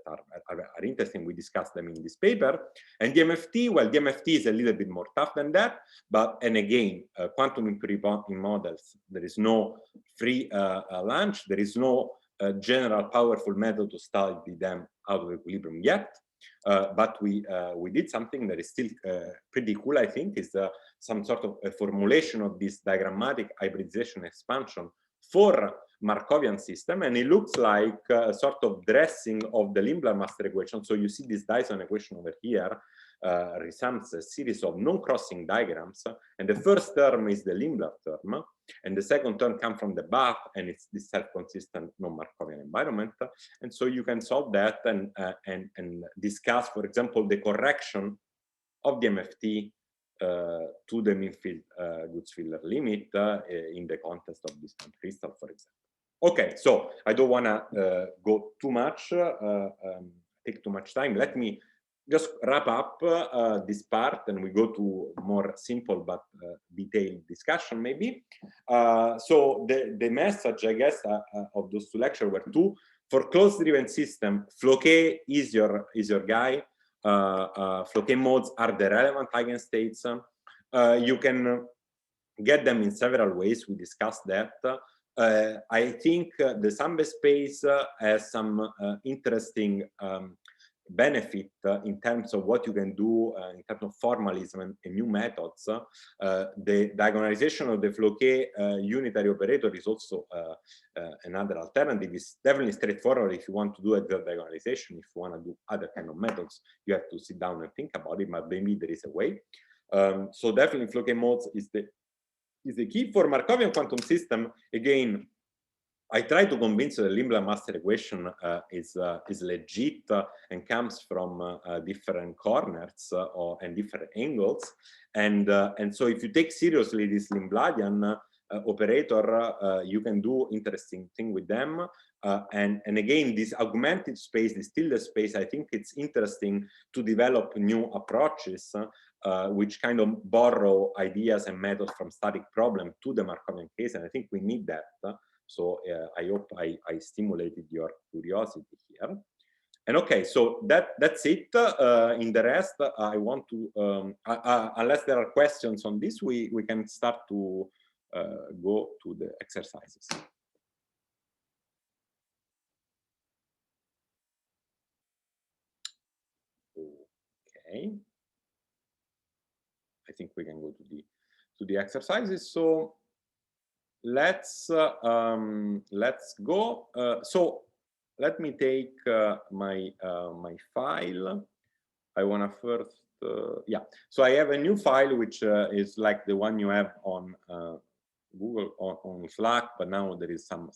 are interesting. We discussed them in this paper. And DMFT, well, DMFT is a little bit more tough than that, but, and again, quantum impurity models, there is no free lunch, there is no general powerful method to study them out of equilibrium yet. But we did something that is still pretty cool, I think, is some sort of a formulation of this diagrammatic hybridization expansion for Markovian system, and it looks like a sort of dressing of the Limbler master equation. So you see this Dyson equation over here resembles a series of non-crossing diagrams, and the first term is the Limbler term, and the second term comes from the bath, and it's this self-consistent non-Markovian environment. And so you can solve that and discuss, for example, the correction of the MFT to the mean field Gutzwiller limit in the context of this crystal, for example. Okay, so I don't want to go too much, take too much time. Let me just wrap up this part, and we go to more simple but detailed discussion maybe. So the message, I guess, of those two lectures were two. For closed-driven system, Floquet is your guy. Floquet modes are the relevant eigenstates. You can get them in several ways. We discussed that. I think the Sambe space has some interesting benefit in terms of what you can do in terms of formalism and new methods. The diagonalization of the Floquet unitary operator is also another alternative. It's definitely straightforward if you want to do a diagonalization. If you want to do other kind of methods, you have to sit down and think about it, but maybe there is a way. So definitely Floquet modes is the key. For Markovian quantum system, again, I try to convince the Limbler master equation is legit and comes from different corners and different angles, and so if you take seriously this Limbladian operator, you can do interesting thing with them, and again, this augmented space, this tilde space, I think it's interesting to develop new approaches which kind of borrow ideas and methods from static problem to the Markovian case, and I think we need that. So I hope I stimulated your curiosity here. And okay, so that's it. In the rest, I want to, unless there are questions on this, we can start to go to the exercises. Okay. I think we can go to the exercises. So let's go. So let me take my file. I want to first yeah. So I have a new file which is like the one you have on Google on Slack, but now there is some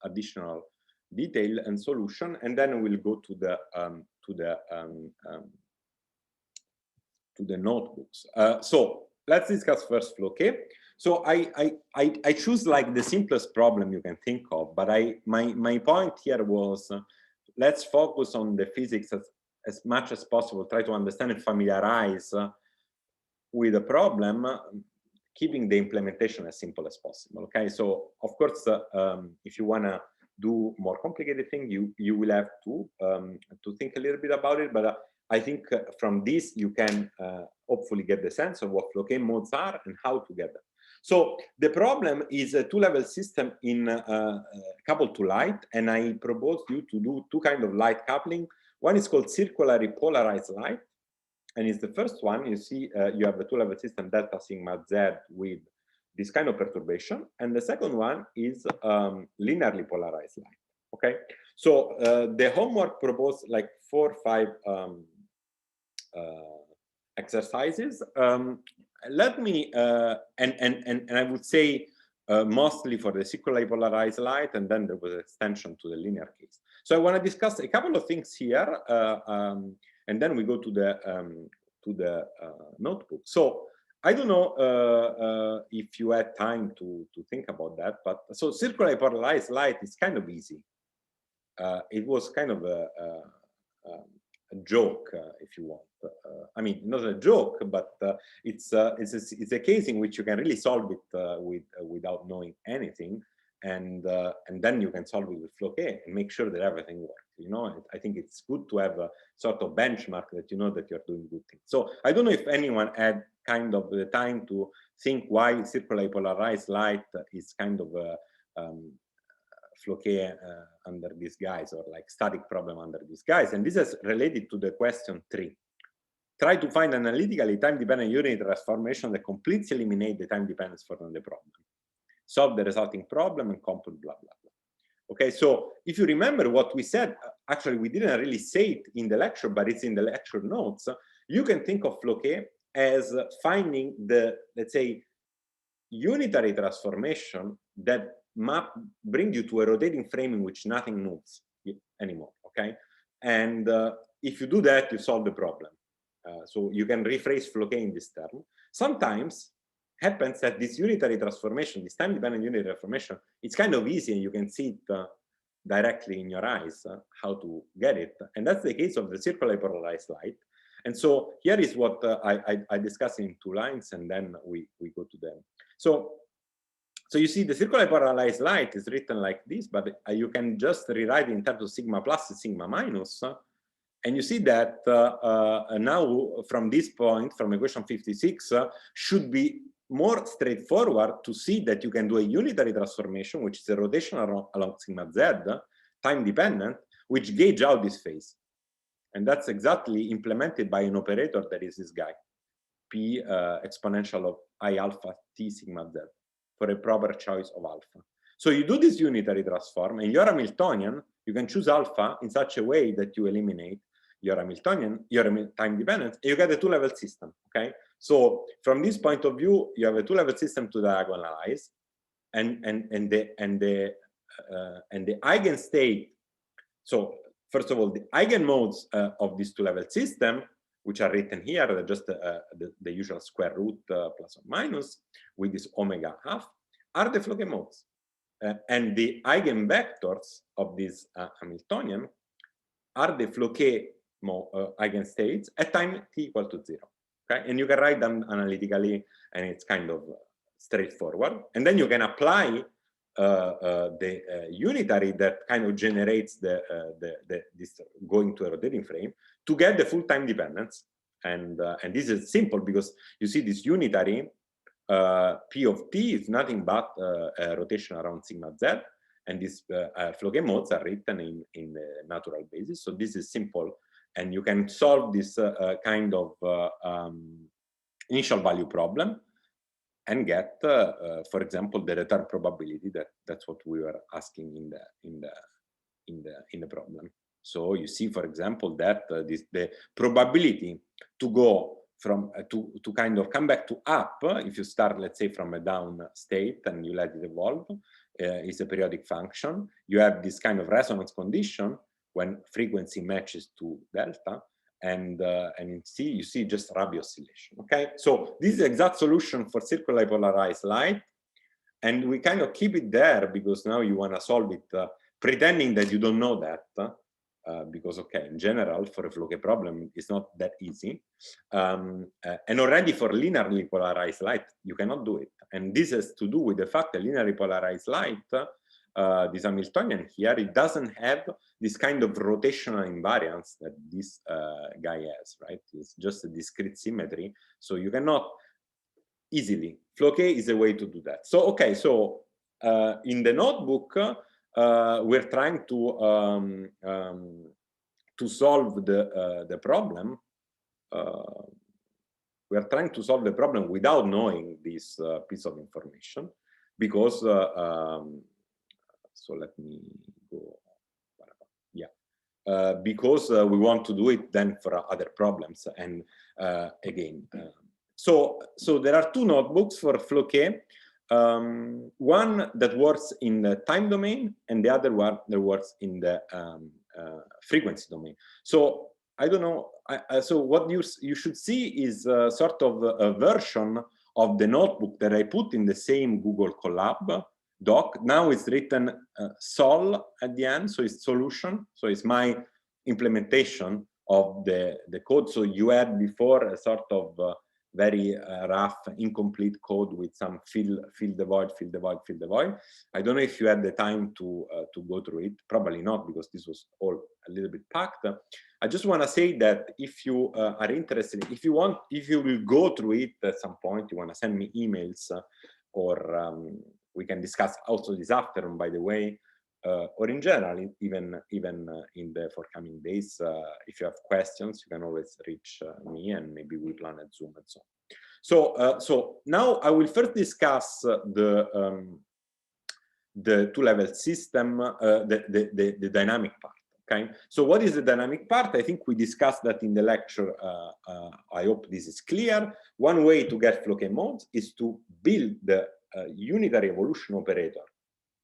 additional detail and solution, and then we'll go to the notebooks. So let's discuss first Floquet. So I choose like the simplest problem you can think of, but my point here was let's focus on the physics as much as possible, try to understand and familiarize with the problem, keeping the implementation as simple as possible. Okay, so of course, if you want to do more complicated thing, you will have to think a little bit about it, but I think from this you can hopefully get the sense of what Floquet modes are and how to get them. So the problem is a two-level system in coupled to light, and I propose you to do two kinds of light coupling. One is called circularly polarized light, and it's the first one. You see, you have a two-level system delta sigma z with this kind of perturbation, and the second one is linearly polarized light. Okay, so the homework proposed like 4 or 5 exercises. Let me and I would say mostly for the circularly polarized light, and then there was an extension to the linear case. So I want to discuss a couple of things here, and then we go to the notebook. So I don't know if you had time to think about that, but so circularly polarized light is kind of easy. it was kind of a joke, if you want. I mean, not a joke, but it's a case in which you can really solve it without knowing anything, and then you can solve it with Floquet and make sure that everything works. You know, I think it's good to have a sort of benchmark that you know that you're doing good things. So I don't know if anyone had kind of the time to think why circularly polarized light is kind of a Floquet under disguise, or like static problem under disguise. And this is related to the question 3. Try to find analytically time-dependent unit transformation that completely eliminate the time dependence from the problem. Solve the resulting problem and compute blah, blah, blah. Okay, so if you remember what we said, actually we didn't really say it in the lecture, but it's in the lecture notes. You can think of Floquet as finding the, let's say, unitary transformation that bring you to a rotating frame in which nothing moves anymore, okay? And if you do that, you solve the problem. So you can rephrase Floquet in this term. Sometimes happens that this unitary transformation, this time-dependent unitary transformation, it's kind of easy and you can see it directly in your eyes, how to get it. And that's the case of the circularly polarized light. And so here is what I discuss in 2 lines, and then we go to them. So you see the circularly polarized light is written like this, but you can just rewrite it in terms of sigma plus and sigma minus. And you see that now from this point, from equation 56, should be more straightforward to see that you can do a unitary transformation, which is a rotation along sigma z, time dependent, which gauge out this phase. And that's exactly implemented by an operator that is this guy, P exponential of I alpha T sigma Z, for a proper choice of alpha. So you do this unitary transform, and your Hamiltonian, you can choose alpha in such a way that you eliminate your Hamiltonian, your time dependence, and you get a 2-level system, okay? So from this point of view, you have a 2-level system to diagonalize, and the eigenstate. So first of all, the eigenmodes of this 2-level system, which are written here, they're just the usual square root plus or minus with this omega half, are the Floquet modes. And the eigenvectors of this Hamiltonian are the Floquet eigenstates at time t equal to 0. Okay, and you can write them analytically, and it's kind of straightforward. And then you can apply the unitary that kind of generates this going to a rotating frame to get the full time dependence. And this is simple because you see this unitary P of t is nothing but a rotation around sigma z, and these Floquet modes are written in the natural basis. So this is simple, and you can solve this kind of initial value problem and get, for example, the return probability. That's what we were asking in the problem. So you see, for example, that the probability to go from to kind of come back to up, if you start, let's say, from a down state and you let it evolve, is a periodic function. You have this kind of resonance condition when frequency matches to delta, and you see just Rabi oscillation. Okay, so this is the exact solution for circularly polarized light, and we kind of keep it there because now you want to solve it pretending that you don't know that, because okay, in general for a Floquet problem it's not that easy, and already for linearly polarized light you cannot do it, and this has to do with the fact that linearly polarized light, this Hamiltonian here, it doesn't have this kind of rotational invariance that this guy has, right? It's just a discrete symmetry, so you cannot easily. Floquet is a way to do that. So okay, so in the notebook we're trying to solve the problem. We're trying to solve the problem without knowing this piece of information, because so let me go. Yeah, because we want to do it then for other problems. And again, so there are 2 notebooks for Floquet. One that works in the time domain, and the other one that works in the frequency domain. So I don't know. So what you should see is sort of a version of the notebook that I put in the same Google Colab. doc. Now it's written sol at the end, so it's solution. So it's my implementation of the code. So you had before a sort of very rough, incomplete code with some fill the void, fill the void, fill the void. I don't know if you had the time to go through it. Probably not, because this was all a little bit packed. I just want to say that if you are interested, if you will go through it at some point, you want to send me emails, or we can discuss also this afternoon, by the way, or in general, even in the forthcoming days. If you have questions, you can always reach me, and maybe we plan a Zoom and so on. So now I will first discuss the two-level system, the dynamic part. Okay, so what is the dynamic part? I think we discussed that in the lecture. I hope this is clear. One way to get Floquet modes is to build the unitary evolution operator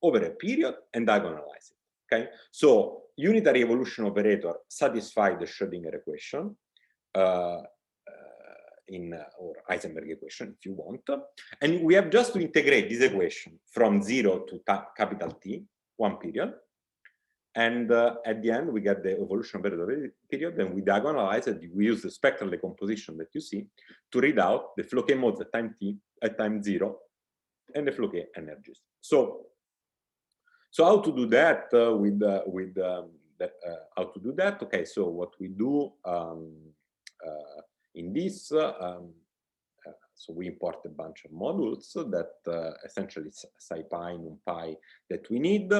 over a period and diagonalize it. Okay, so unitary evolution operator satisfies the Schrödinger equation or Heisenberg equation, if you want, and we have just to integrate this equation from 0 to capital T, one period. And at the end, we get the evolution operator period, and we diagonalize it. We use the spectral decomposition that you see to read out the Floquet modes at time t, at time 0, and the Floquet energies. So how to do that how to do that? Okay, so what we do in this, so we import a bunch of modules that essentially SciPy, NumPy that we need.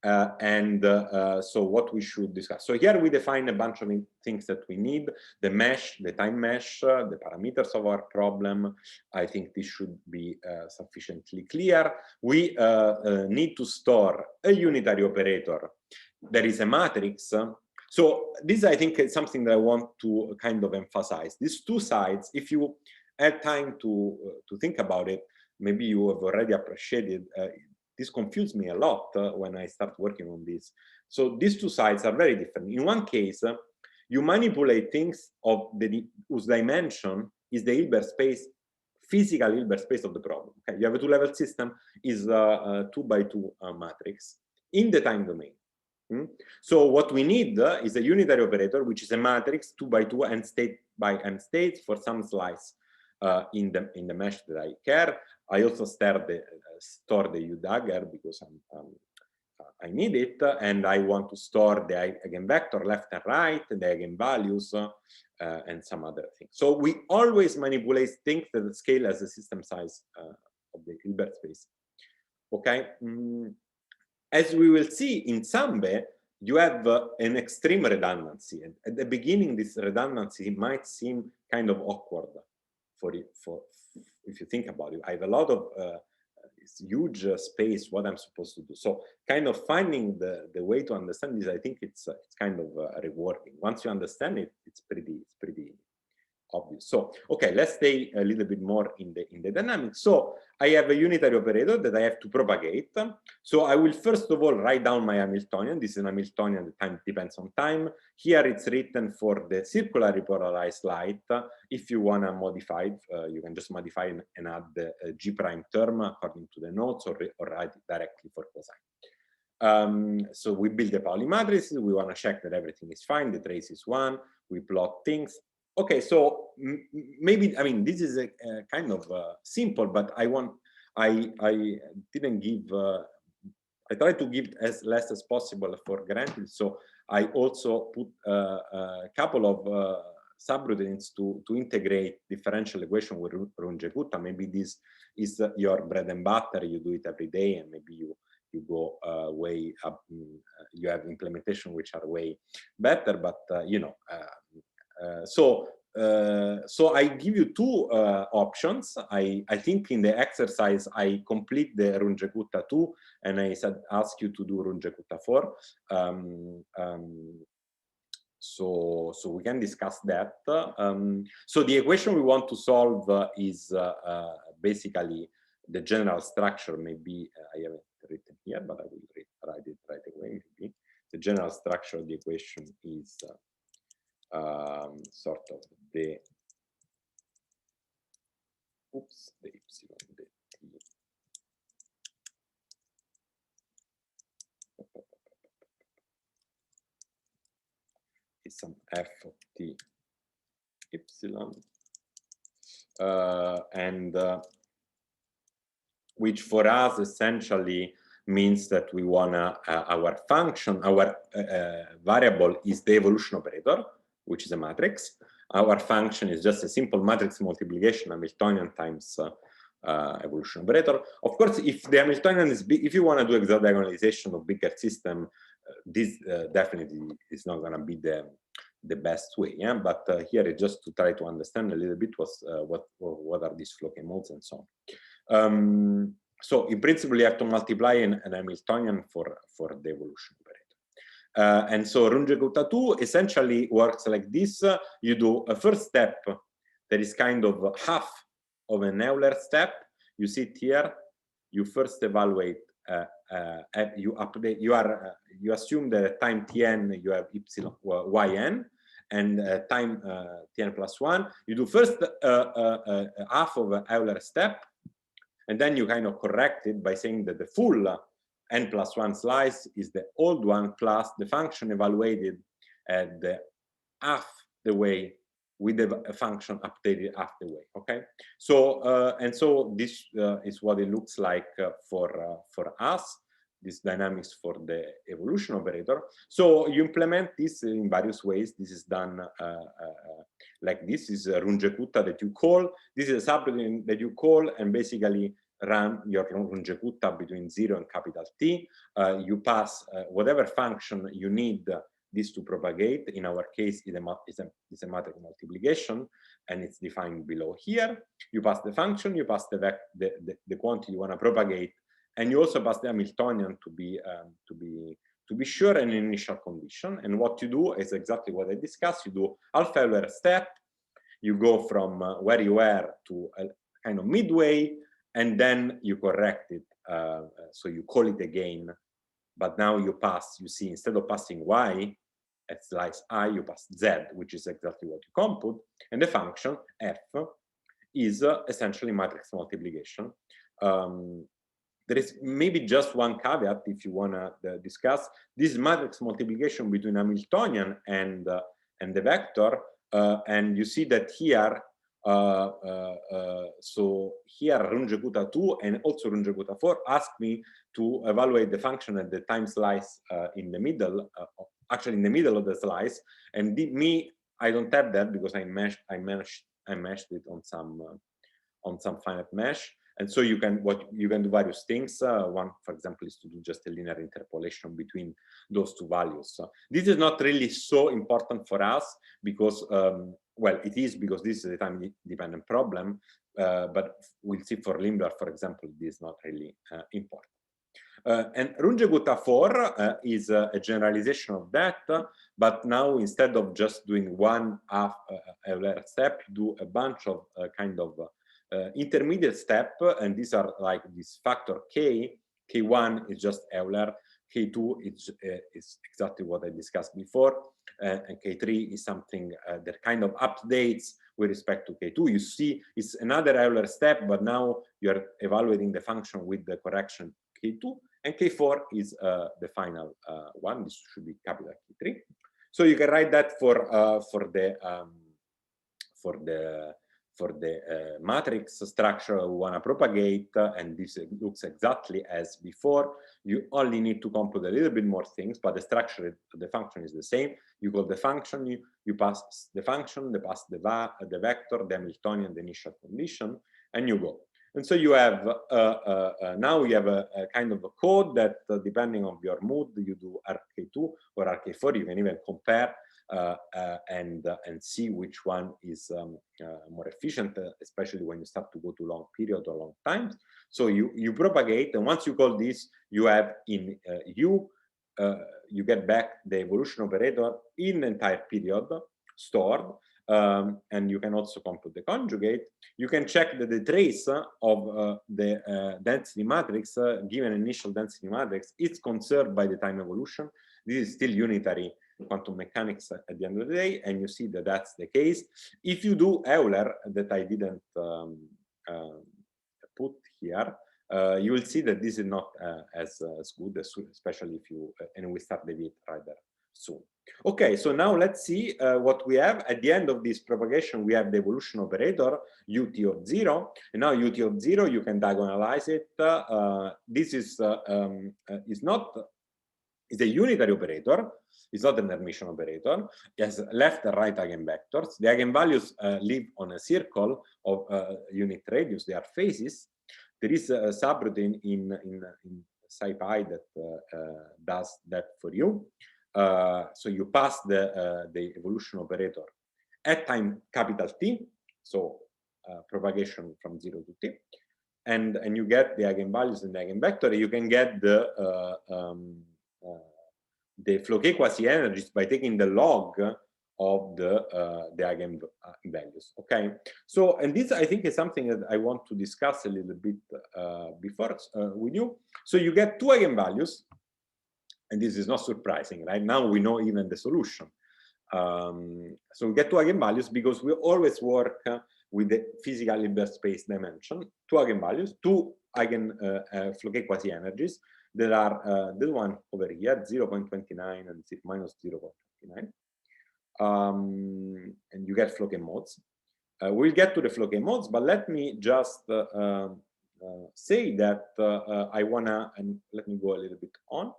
So what we should discuss. So here we define a bunch of things that we need: the mesh, the time mesh, the parameters of our problem. I think this should be sufficiently clear. We need to store a unitary operator. There is a matrix. So this, I think, is something that I want to kind of emphasize. These two sides, if you had time to think about it, maybe you have already appreciated. This confused me a lot when I start working on this. So these two sides are very different. In one case, you manipulate things of whose dimension is the Hilbert space, physical Hilbert space of the problem. Okay? You have a two-level system, is a 2x2 matrix in the time domain. So what we need is a unitary operator, which is a matrix 2x2 and state by n states for some slice in the mesh that I care. I also store the U dagger because I need it, and I want to store the eigenvector left and right, the eigenvalues, and some other things. So we always manipulate things that scale as the system size of the Hilbert space. Okay. As we will see in Sambe, you have an extreme redundancy. And at the beginning, this redundancy might seem kind of awkward if you think about it. I have a lot of huge space, what I'm supposed to do. So kind of finding the way to understand this, I think it's kind of rewarding. Once you understand it, it's pretty obvious. So, okay, let's stay a little bit more in the dynamics. So I have a unitary operator that I have to propagate. So I will first of all write down my Hamiltonian. This is an Hamiltonian, the time depends on time. Here it's written for the circularly polarized light. If you want to modify it, you can just modify and add the G prime term according to the notes, or write it directly for cosine. So we build the Pauli matrices. We want to check that everything is fine. The trace is 1. We plot things. Okay, so maybe, I mean, this is a kind of simple, but I didn't give, I tried to give as less as possible for granted. So I also put a couple of subroutines to integrate differential equation with Runge-Kutta. Maybe this is your bread and butter. You do it every day, and maybe you go way up. You have implementation which are way better, but you know. So I give you two options. I think in the exercise I complete the Runge-Kutta 2, and I ask you to do Runge-Kutta 4. So we can discuss that. So the equation we want to solve is basically the general structure. Maybe I haven't written here, but I will write it right away. Maybe the general structure of the equation is sort of the epsilon, the t is some f of t epsilon, and which for us essentially means that we wanna our function, our variable is the evolution operator, which is a matrix. Our function is just a simple matrix multiplication, Hamiltonian times evolution operator. Of course, if the Hamiltonian is big, if you want to do hexadiagonalization of bigger system, this definitely is not going to be the best way. Yeah, but here it's just to try to understand a little bit what are these Floquet modes and so on. So in principle, you have to multiply an Hamiltonian for the evolution operator. And so Runge-Kutta 2 essentially works like this. You do a first step that is kind of half of an Euler step. You sit here, you first evaluate, you update, you assume that at time tn you have epsilon yn, and time tn plus 1, you do first half of an Euler step, and then you kind of correct it by saying that the full n plus 1 slice is the old one plus the function evaluated at the half the way with the function updated half the way. Okay, so and so this is what it looks like for us, this dynamics for the evolution operator. So you implement this in various ways. This is done like this is a Runge-Kutta that you call. This is a subroutine that you call and basically run your Runge-Kutta between 0 and capital T. You pass whatever function you need this to propagate. In our case, it's a matrix multiplication, and it's defined below here. You pass the function, you pass the quantity you want to propagate, and you also pass the Hamiltonian to be sure, an initial condition. And what you do is exactly what I discussed. You do half Euler step. You go from where you were to a kind of midway, and then you correct it. So you call it again, but now you pass. You see, instead of passing y at slice I, you pass z, which is exactly what you compute, and the function f is essentially matrix multiplication. There is maybe just one caveat if you want to discuss this matrix multiplication between Hamiltonian and the vector, and you see that here. So here Runge-Kutta 2 and also Runge-Kutta 4 ask me to evaluate the function at the time slice in the middle, actually in the middle of the slice, and I don't have that because I meshed it on some finite mesh. And so you can do various things. One, for example, is to do just a linear interpolation between those two values. So this is not really so important for us because, well, it is because this is a time-dependent problem. But we'll see for Limblard, for example, this is not really important. And Runge-Kutta 4 is a generalization of that, but now instead of just doing one half Euler step, you do a bunch of kind of intermediate step, and these are like this factor k. K1 is just Euler, K2 is exactly what I discussed before, and K3 is something that kind of updates with respect to K2. You see, it's another Euler step, but now you're evaluating the function with the correction K2, and K4 is the final one. This should be capital K3. So you can write that for the matrix structure we want to propagate, and this looks exactly as before. You only need to compute a little bit more things, but the structure of the function is the same. You call the function, you pass the function, pass the vector, the Hamiltonian, the initial condition, and you go. And so you have now you have a kind of a code that depending on your mood, you do RK2 or RK4. You can even compare and see which one is more efficient, especially when you start to go to long period or long times. So you propagate, and once you call this, you have in you get back the evolution operator in the entire period stored, and you can also compute the conjugate. You can check that the trace of the density matrix, given initial density matrix, is conserved by the time evolution. This is still unitary quantum mechanics at the end of the day, and you see that that's the case. If you do Euler, that I didn't put here, you will see that this is not as good, especially if you, and we start the bit right there soon. Okay, so now let's see what we have at the end of this propagation. We have the evolution operator ut of 0, and now ut of 0 you can diagonalize it. This is a unitary operator. It's not an Hermitian operator. It has left and right eigenvectors. The eigenvalues live on a circle of unit radius. They are phases. There is a subroutine in SciPy that does that for you. So you pass the evolution operator at time capital T, so propagation from 0 to T, and you get the eigenvalues and the eigenvector. You can get the Floquet quasi-energies by taking the log of the eigenvalues. Okay, so, and this I think is something that I want to discuss a little bit before with you. So you get two eigenvalues, and this is not surprising, right? Now we know even the solution. So we get two eigenvalues because we always work with the physical Hilbert space dimension. Two eigenvalues, two Floquet quasi-energies that are the one over here, 0.29 and minus 0.29. And you get Floquet modes. We'll get to the Floquet modes, but let me just say that I wanna, and let me go a little bit on,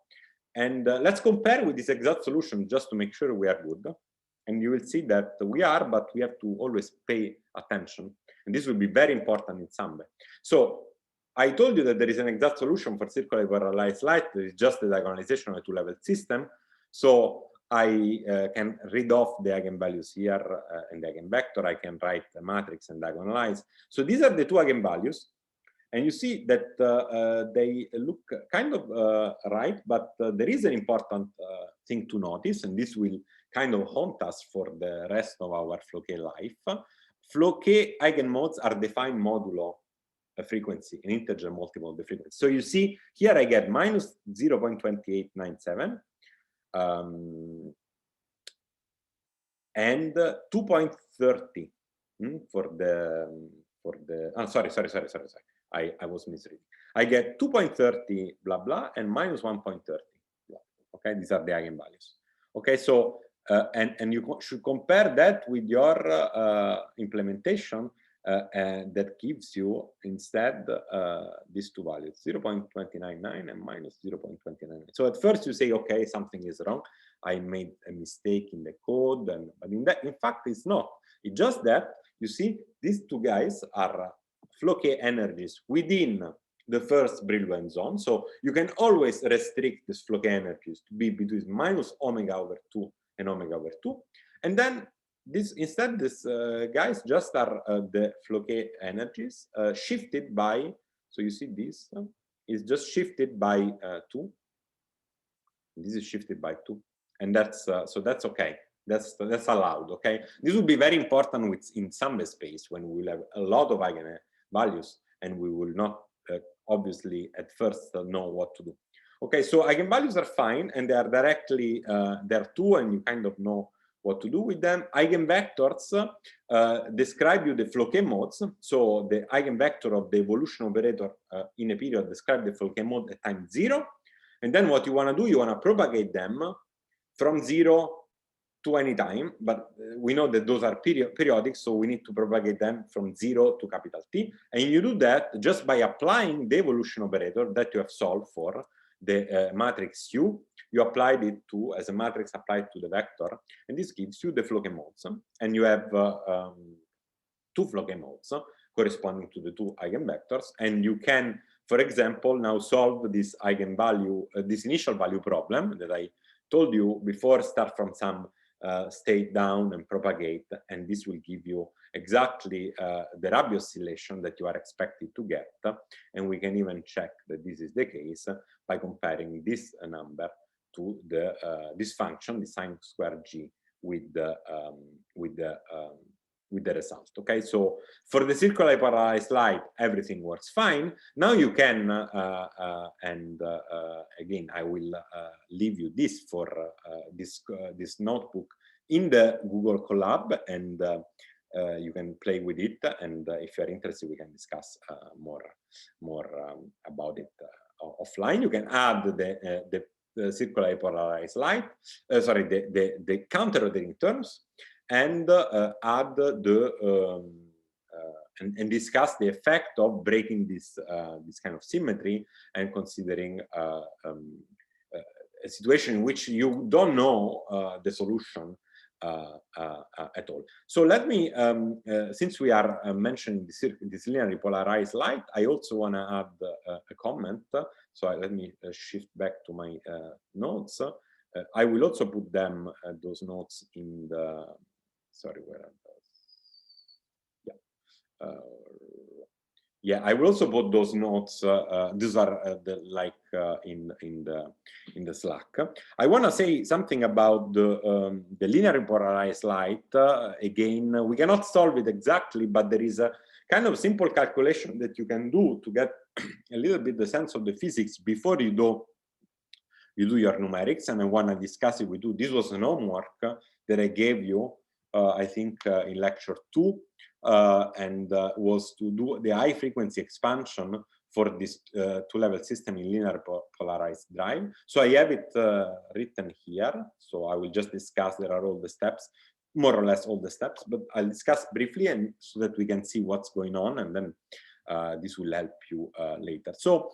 and let's compare with this exact solution just to make sure we are good. And you will see that we are, but we have to always pay attention. And this will be very important in some way. So I told you that there is an exact solution for circular polarized light. There is just the diagonalization of a two-level system. So I can read off the eigenvalues here and the eigenvector. I can write the matrix and diagonalize. So these are the two eigenvalues. And you see that they look kind of right, but there is an important thing to notice, and this will kind of haunt us for the rest of our Floquet life. Floquet eigenmodes are defined modulo a frequency, an integer multiple of the frequency. So you see here I get minus 0.2897 and 2.30 for the sorry. I was misreading. I get 2.30 blah blah and minus 1.30. Okay, these are the eigenvalues. Okay, so and you should compare that with your implementation. That gives you instead these two values, 0.299 and minus 0.29. So at first you say, okay, something is wrong. I made a mistake in the code, but in fact it's not. It's just that you see these two guys are Floquet energies within the first Brillouin zone. So you can always restrict these Floquet energies to be between minus omega over 2 and omega over 2, and then instead, these guys just are the Floquet energies shifted by, so you see this is just shifted by 2. This is shifted by 2. And that's, so that's okay. That's allowed, okay? This will be very important in Sample space when we will have a lot of eigenvalues and we will not obviously at first know what to do. Okay, so eigenvalues are fine and they are directly, there two and you kind of know what to do with them. Eigenvectors describe you the Floquet modes. So the eigenvector of the evolution operator in a period describe the Floquet mode at time 0. And then what you want to do, you want to propagate them from 0 to any time. But we know that those are periodic, so we need to propagate them from 0 to capital T. And you do that just by applying the evolution operator that you have solved for the matrix U. You applied it to as a matrix applied to the vector, and this gives you the Floquet modes. And you have two Floquet modes corresponding to the two eigenvectors, and you can, for example, now solve this eigenvalue, this initial value problem that I told you before. Start from some state down and propagate, and this will give you exactly the Rabi oscillation that you are expected to get. And we can even check that this is the case by comparing this number to the this function, the sine square g, with the result. Okay, so for the circular polarized light, everything works fine. Now you can, again, I will leave you this for this notebook in the Google Colab, and you can play with it. And if you are interested, we can discuss more about it offline. You can add the the circularly polarized light, sorry, the counter-rotating terms, and add the and discuss the effect of breaking this this kind of symmetry and considering a situation in which you don't know the solution at all. So let me, since we are mentioning this linearly polarized light, I also want to add a comment. So let me shift back to my notes. I will also put them, those notes in the, sorry, where are those? Yeah. Yeah, I will also put those notes. These are in the Slack. I want to say something about the linear polarized light. Again, we cannot solve it exactly, but there is a kind of simple calculation that you can do to get a little bit the sense of the physics before you do your numerics. And I want to discuss it with you. This was an homework that I gave you, I think, in lecture 2. Was to do the high frequency expansion for this two-level system in linear polarized drive. So I have it written here. So I will just discuss, there are all the steps, more or less all the steps, but I'll discuss briefly and so that we can see what's going on, and then this will help you later. So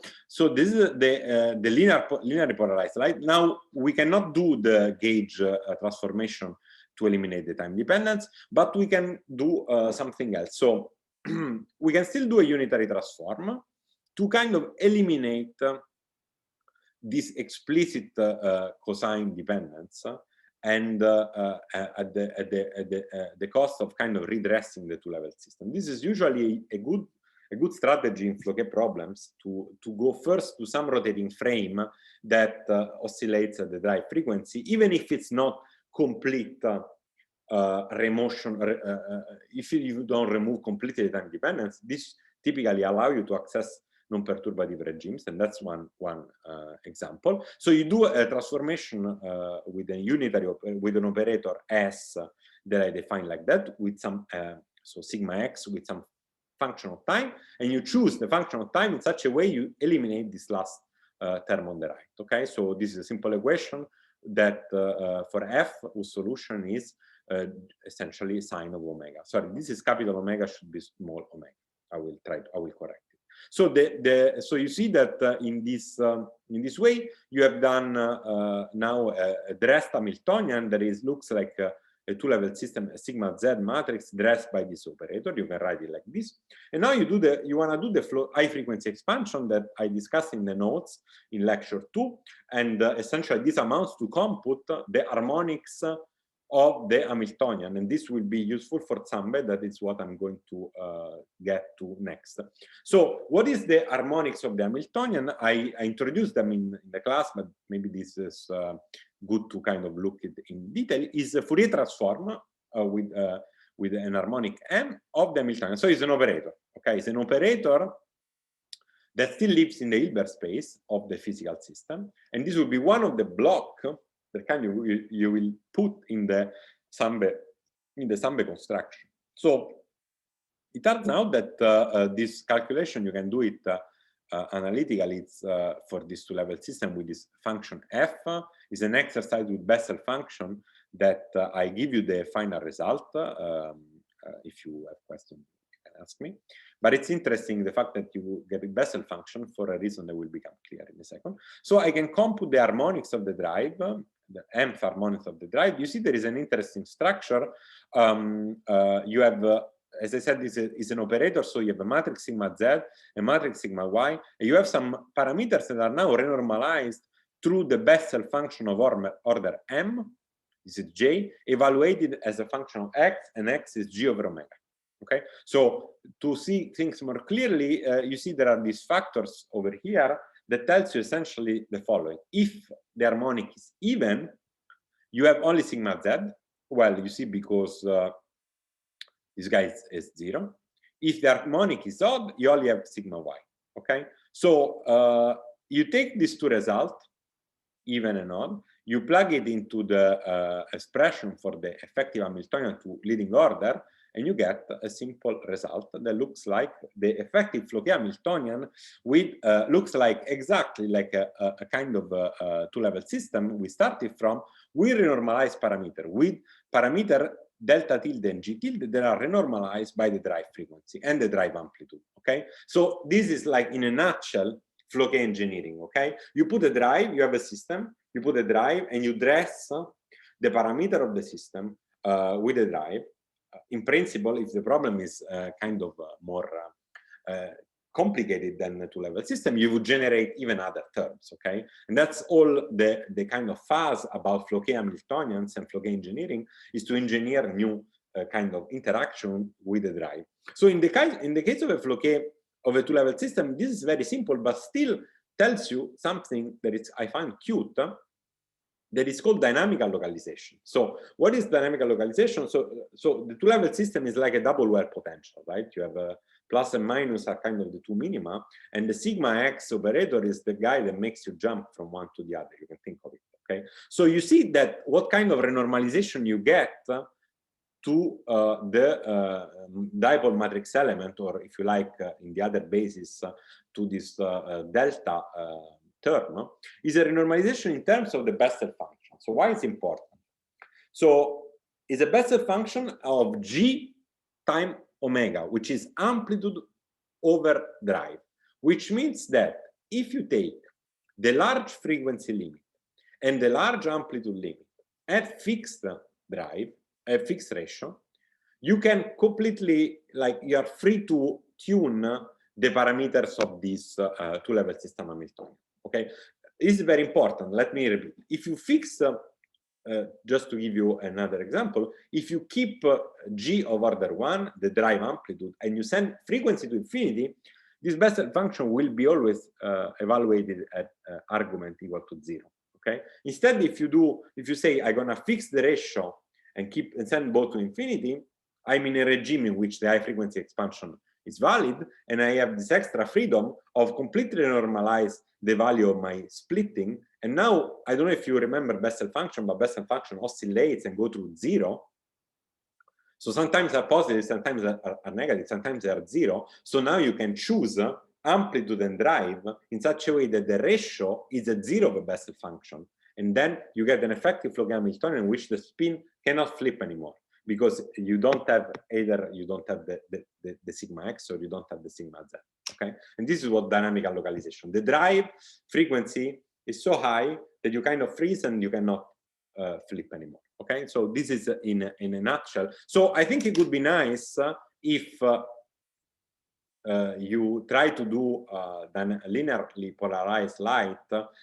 this is the linear polarized light. Now we cannot do the gauge transformation to eliminate the time dependence, but we can do something else. So we can still do a unitary transform to kind of eliminate this explicit cosine dependence, and at the cost of kind of redressing the two-level system. This is usually a good strategy in Floquet problems to go first to some rotating frame that oscillates at the drive frequency, even if it's not complete remotion. If you don't remove completely the time dependence, this typically allow you to access non-perturbative regimes, and that's one example. So you do a transformation with a unitary with an operator S that I define like that, with some so sigma x with some function of time, and you choose the function of time in such a way you eliminate this last term on the right. Okay, so this is a simple equation that for f whose solution is essentially sine of omega. Sorry, this is capital omega, should be small omega. I will correct it. So so you see that in this way you have done now a dressed Hamiltonian that looks like a two-level system, a sigma z matrix dressed by this operator. You can write it like this. And now you want to do the high frequency expansion that I discussed in the notes in lecture 2, and essentially this amounts to compute the harmonics of the Hamiltonian, and this will be useful for Zambe. That is what I'm going to get to next. So what is the harmonics of the Hamiltonian? I introduced them in the class, but maybe this is good to kind of look at in detail. Is a Fourier transform with an harmonic M of the Hamiltonian. So it's an operator. Okay, it's an operator that still lives in the Hilbert space of the physical system, and this will be one of the block that kind of you will put in the Zambe construction. So it turns out that this calculation, you can do it analytically. It's for this two-level system with this function f is an exercise with Bessel function that I give you the final result. If you have questions, you can ask me. But it's interesting the fact that you get a Bessel function for a reason that will become clear in a second. So I can compute the harmonics of the drive, the nth harmonics of the drive. You see there is an interesting structure. You have, as I said, this is an operator, so you have a matrix sigma z, a matrix sigma y, and you have some parameters that are now renormalized through the Bessel function of order m, this is j, evaluated as a function of x, and x is g over omega. Okay, so to see things more clearly, you see there are these factors over here that tells you essentially the following. If the harmonic is even, you have only sigma z. Well, you see, because this guy is 0. If the harmonic is odd, you only have sigma y. Okay, so you take these two results, even and odd, you plug it into the expression for the effective Hamiltonian to leading order, and you get a simple result that looks like the effective Floquet Hamiltonian with looks like exactly like a kind of two-level system we started from with renormalized parameter, with parameter delta tilde and G tilde that are renormalized by the drive frequency and the drive amplitude. Okay, so this is like in a nutshell Floquet engineering. Okay, you put a drive, you have a system, you put a drive, and you dress the parameter of the system with a drive. In principle, if the problem is kind of more complicated than a two-level system, you would generate even other terms, okay? And that's all the kind of fuzz about Floquet Hamiltonians and Floquet engineering, is to engineer new kind of interaction with the drive. So in the case of a Floquet of a two-level system, this is very simple, but still tells you something that I find cute, that is called dynamical localization. So what is dynamical localization? So the two-level system is like a double well potential, right? You have a plus and minus are kind of the two minima, and the sigma x operator is the guy that makes you jump from one to the other. You can think of it, okay? So you see that what kind of renormalization you get to the dipole matrix element, or if you like, in the other basis, to this delta term, is a renormalization in terms of the Bessel function. So why is it important? So it's a Bessel function of G time omega, which is amplitude over drive, which means that if you take the large frequency limit and the large amplitude limit at fixed drive, a fixed ratio, you can completely, like, you are free to tune the parameters of this two-level system Hamiltonian. Okay, this is very important. Let me repeat. If you fix, just to give you another example, if you keep G of order 1, the drive amplitude, and you send frequency to infinity, this Bessel function will be always evaluated at argument equal to 0. Okay. Instead, if you say I'm gonna fix the ratio and send both to infinity, I'm in a regime in which the high frequency expansion is valid, and I have this extra freedom of completely normalize the value of my splitting. And now, I don't know if you remember Bessel function, but Bessel function oscillates and go to 0. So sometimes they're positive, sometimes are negative, sometimes they are 0. So now you can choose amplitude and drive in such a way that the ratio is at 0 of a Bessel function. And then you get an effective Floquet Hamiltonian in which the spin cannot flip anymore, because you don't have the sigma x, or you don't have the sigma z. Okay, and this is what dynamical localization. The drive frequency is so high that you kind of freeze and you cannot flip anymore. Okay, so this is in a nutshell. So I think it would be nice if you try to do then linearly polarized light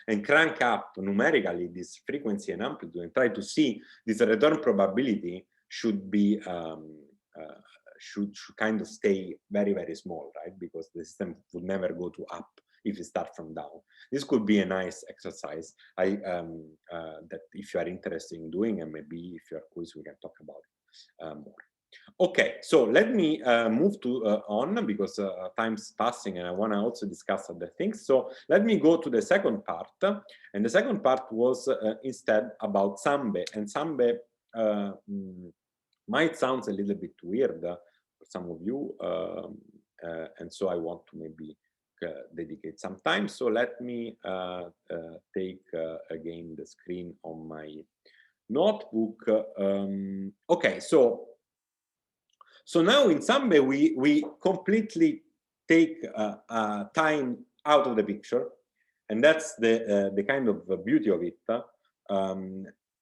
and crank up numerically this frequency and amplitude, and try to see this return probability should be should kind of stay very, very small, right? Because the system would never go to up if you start from down. This could be a nice exercise that if you are interested in doing, and maybe if you are curious, we can talk about it more. Okay, so let me move to on, because time's passing and I want to also discuss other things. So let me go to the second part, and the second part was instead about Sambe, and Sambe might sound a little bit weird for some of you, and so I want to maybe dedicate some time. So let me take again the screen on my notebook. Okay, so now in Sambe we completely take time out of the picture, and that's the kind of beauty of it.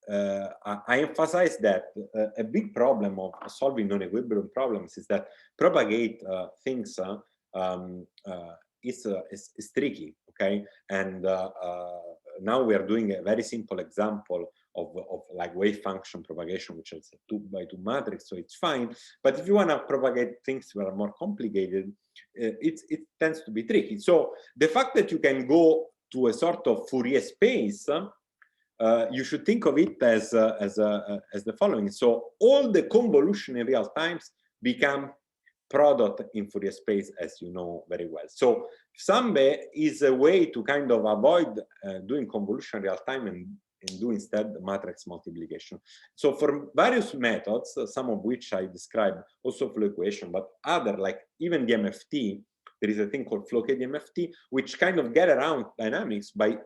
I emphasize that a big problem of solving non-equilibrium problems is that propagate things is tricky, okay? And now we are doing a very simple example of like wave function propagation, which is a 2x2 matrix, so it's fine. But if you want to propagate things that are more complicated, it tends to be tricky. So the fact that you can go to a sort of Fourier space, you should think of it as the following. So all the convolution in real times become product in Fourier space, as you know very well. So Sambe is a way to kind of avoid doing convolution in real time and and do instead the matrix multiplication. So for various methods, some of which I described also flow equation, but other like even the MFT, there is a thing called flow DMFT, which kind of get around dynamics by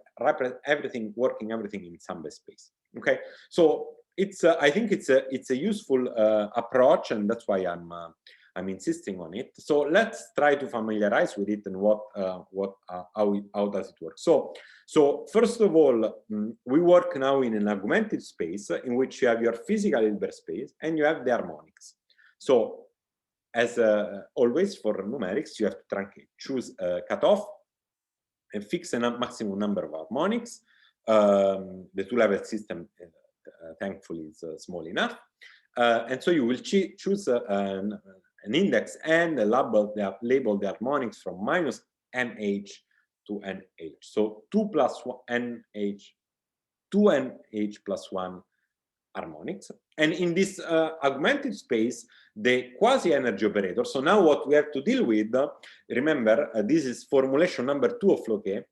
working everything in some space. Okay, so it's I think it's a useful approach, and that's why I'm insisting on it. So let's try to familiarize with it and how does it work. So first of all, we work now in an augmented space in which you have your physical Hilbert space and you have the harmonics. So as always for numerics, you have to truncate, choose a cutoff, and fix a maximum number of harmonics. The two-level system, thankfully, is small enough. And so you will choose an index and label the harmonics from minus nh to nh. So 2 plus 1 nh, 2 nh plus 1 harmonics. And in this augmented space, the quasi-energy operator. So now what we have to deal with, remember, this is formulation number 2 of Floquet,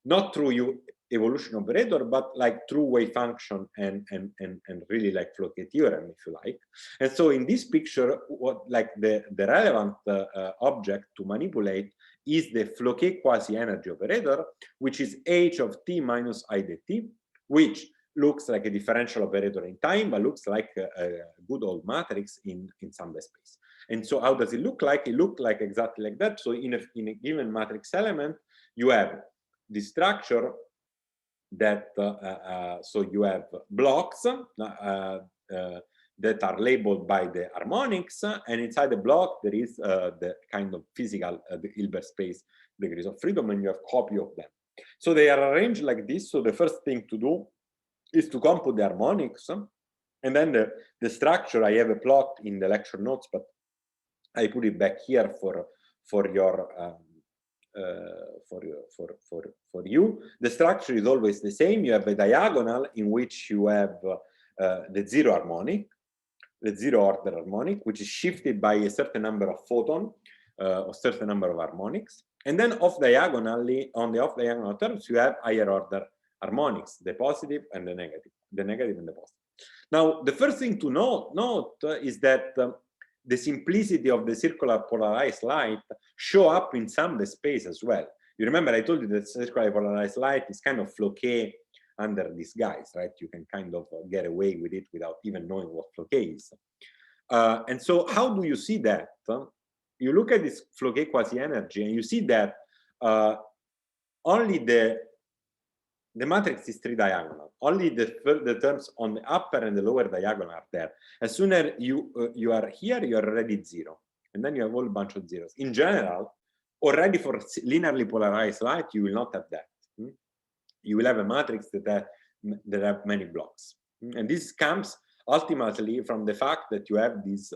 not through evolution operator, but like through wave function and really like Floquet theorem, if you like. And so in this picture, what like the relevant object to manipulate is the Floquet quasi-energy operator, which is h of t minus I dt, which looks like a differential operator in time, but looks like a good old matrix in some space. And so how does it look like? It looks like exactly like that. So in a given matrix element, you have the structure that, so you have blocks that are labeled by the harmonics, and inside the block there is the kind of physical the Hilbert space degrees of freedom, and you have copy of them. So they are arranged like this. So the first thing to do is to compute the harmonics, and then the structure I have a plot in the lecture notes, but I put it back here for you. The structure is always the same. You have a diagonal in which you have the zero harmonic, the zero order harmonic, which is shifted by a certain number of photon or certain number of harmonics, and then off diagonally on the off diagonal terms you have higher order harmonics, the positive and the negative and the positive. Now, the first thing to note is that the simplicity of the circular polarized light show up in some space as well. You remember I told you that circular polarized light is kind of Floquet under disguise, right? You can kind of get away with it without even knowing what Floquet is. And so how do you see that? You look at this Floquet quasi-energy and you see that only the matrix is three-diagonal. Only the terms on the upper and the lower diagonal are there. As soon as you are here, you are already zero. And then you have a whole bunch of zeros. In general, already for linearly polarized light, you will not have that. You will have a matrix that have many blocks. And this comes ultimately from the fact that you have this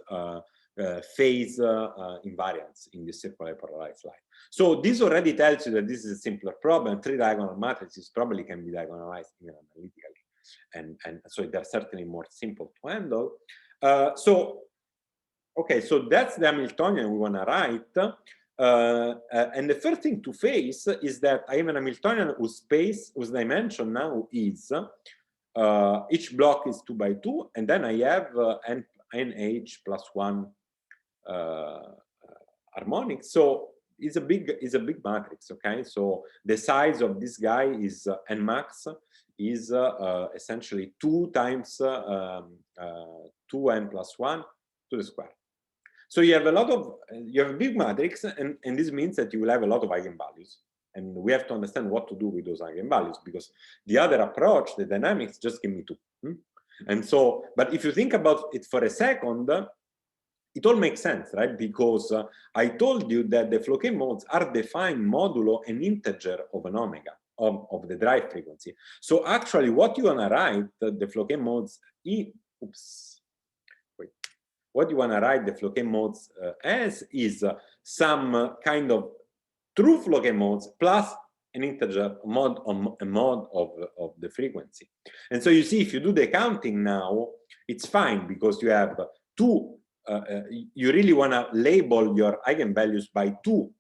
phase invariance in the circular polarized light. So this already tells you that this is a simpler problem. Three diagonal matrices probably can be diagonalized even analytically, and so they're certainly more simple to handle. Okay, so that's the Hamiltonian we want to write. And the first thing to face is that I have an Hamiltonian whose dimension now is each block is 2 by 2, and then I have nh plus 1 harmonics. So it's a big matrix. Okay, so the size of this guy is n max is essentially 2 times 2n plus 1 to the square. So you have a big matrix, and this means that you will have a lot of eigenvalues, and we have to understand what to do with those eigenvalues, because the other approach, the dynamics, just give me 2. And so, but if you think about it for a second, it all makes sense, right? Because I told you that the Floquet modes are defined modulo an integer of an omega of the drive frequency. So actually, what you wanna write the Floquet modes what you want to write the Floquet modes as is some kind of true Floquet modes plus an integer mod of the frequency. And so you see, if you do the counting now, it's fine because you have two, you really want to label your eigenvalues by 2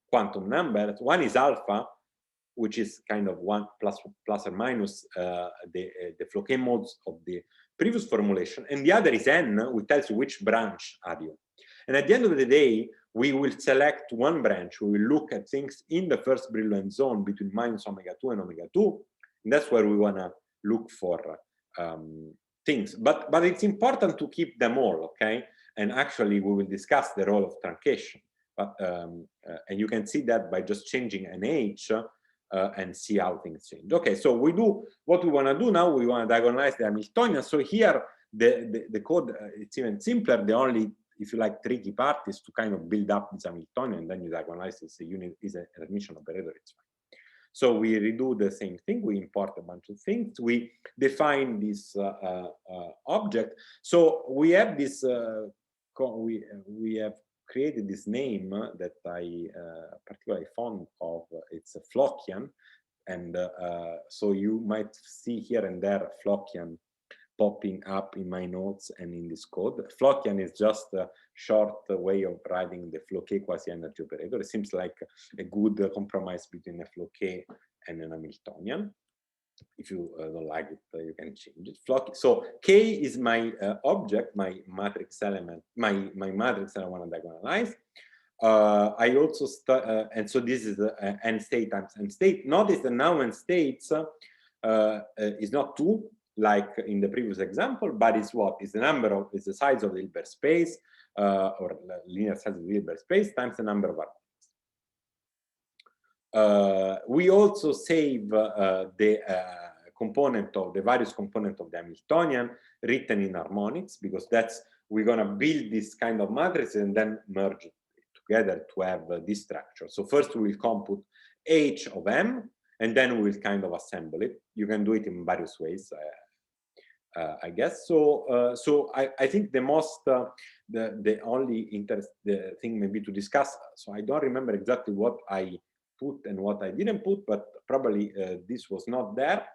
quantum numbers. One is alpha, which is kind of one plus or minus the Floquet modes of the previous formulation, and the other is n, which tells you which branch are you. And at the end of the day, we will select one branch. We will look at things in the first Brillouin zone between minus omega-2 and omega-2, and that's where we want to look for things. But it's important to keep them all, okay? And actually, we will discuss the role of truncation. But, and you can see that by just changing an H and see how things change. Okay, so we do what we want to do now. We want to diagonalize the Hamiltonian. So here, the code, it's even simpler. The only, if you like, tricky part is to kind of build up this Hamiltonian, and then you diagonalize this unit is an Hermitian operator. It's fine. So we redo the same thing. We import a bunch of things. We define this object. So we have this. We have created this name that I particularly fond of. It's a Flockian, and so you might see here and there Flockian popping up in my notes and in this code. Flockian is just a short way of writing the Floquet quasi-energy operator. It seems like a good compromise between a Floquet and an Hamiltonian. If you don't like it, you can change it. So K is my object, my matrix element, my matrix that I want to diagonalize. I also and so this is n state times n state. Notice that now n states is not 2 like in the previous example, but it's what is the number of is the size of the Hilbert space or linear size of the Hilbert space times the number of harmonics. We also save the component of the various component of the Hamiltonian written in harmonics, because that's we're going to build this kind of matrix and then merge it together to have this structure. So first we will compute H of M, and then we will kind of assemble it. You can do it in various ways, I guess. So so I think the most the only the thing maybe to discuss. So I don't remember exactly what I put and what I didn't put, but probably this was not there.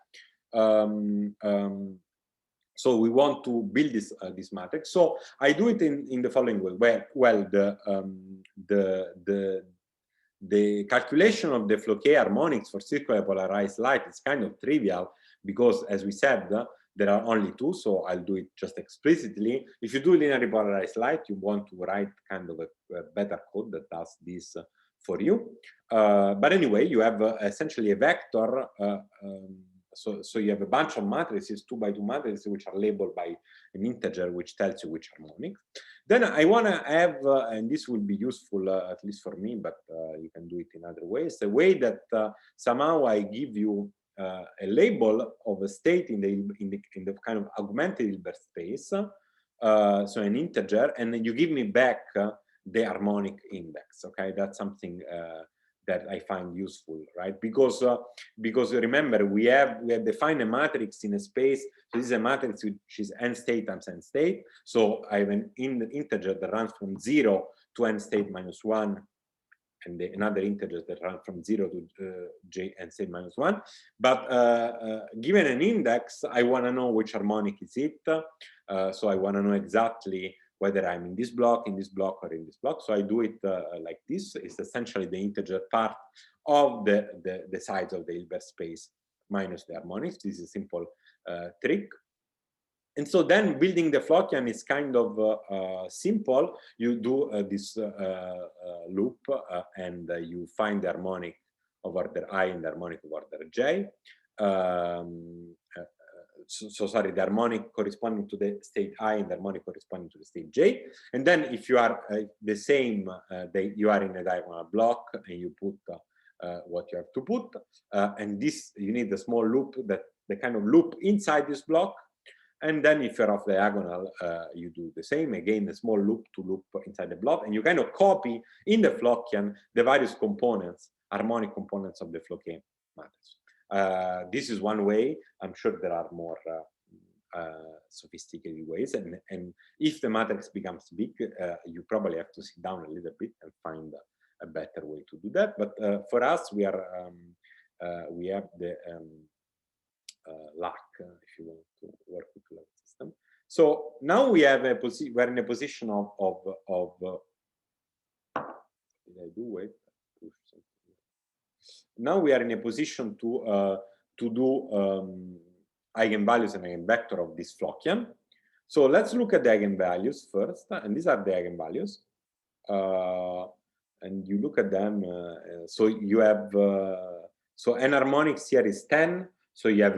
So we want to build this this matrix. So I do it in the following way. Well, the calculation of the Floquet harmonics for circular polarized light is kind of trivial, because as we said, there are only 2, so I'll do it just explicitly. If you do linearly polarized light, you want to write kind of a better code that does this for you. But anyway, you have essentially a vector. So you have a bunch of matrices, 2 by 2 matrices, which are labeled by an integer, which tells you which harmonic. Then I want to have, and this will be useful at least for me, but you can do it in other ways. A way that somehow I give you a label of a state in the kind of augmented Hilbert space, so an integer, and then you give me back the harmonic index. Okay, that's something that I find useful, right? Because remember we have defined a matrix in a space. So this is a matrix which is n state times n state. So I have an integer that runs from 0 to n state minus 1, and another integer that runs from 0 to j n state minus 1. But given an index, I want to know which harmonic is it. So I want to know exactly whether I'm in this block, or in this block. So I do it like this. It's essentially the integer part of the size of the Hilbert space minus the harmonics. This is a simple trick. And so then building the Flockian is kind of simple. You do this loop and you find the harmonic of order I and the harmonic of order j. So sorry, the harmonic corresponding to the state I and the harmonic corresponding to the state j. And then if you are the same, you are in a diagonal block and you put what you have to put. And this, you need a small loop, that the kind of loop inside this block. And then if you're off diagonal, you do the same, again, a small loop to loop inside the block. And you kind of copy in the Flockian the various components, harmonic components of the Floquet matrix. This is one way. I'm sure there are more sophisticated ways. And if the matrix becomes big, you probably have to sit down a little bit and find a better way to do that. But for us, we have the luck, if you want to work with the system. So now we have we're in a position of did I do it? now we are in a position to do eigenvalues and eigenvector of this Flockian. So let's look at the eigenvalues first, and these are the eigenvalues. And you look at them, so you have, so enharmonics here is 10, so you have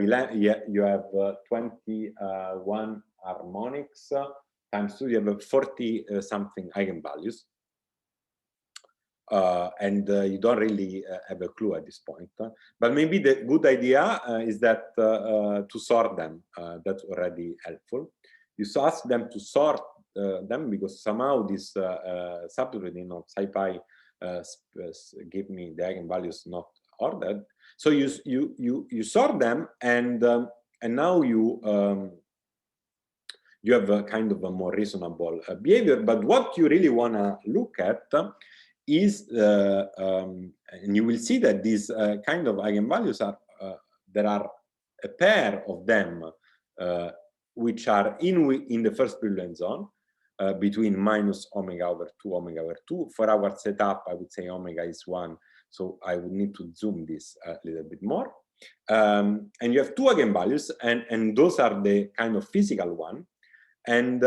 21 harmonics times 2, you have 40 something eigenvalues. And you don't really have a clue at this point. But maybe the good idea is that to sort them, that's already helpful. You ask them to sort them because somehow this subroutine of SciPy give me the eigenvalues not ordered. So you sort them, and now you have a kind of a more reasonable behavior. But what you really want to look at is, and you will see that these kind of eigenvalues are, there are a pair of them which are in the first Brillouin zone between minus omega over 2, omega over 2. For our setup, I would say omega is 1, so I would need to zoom this a little bit more. And you have two eigenvalues, and those are the kind of physical one. And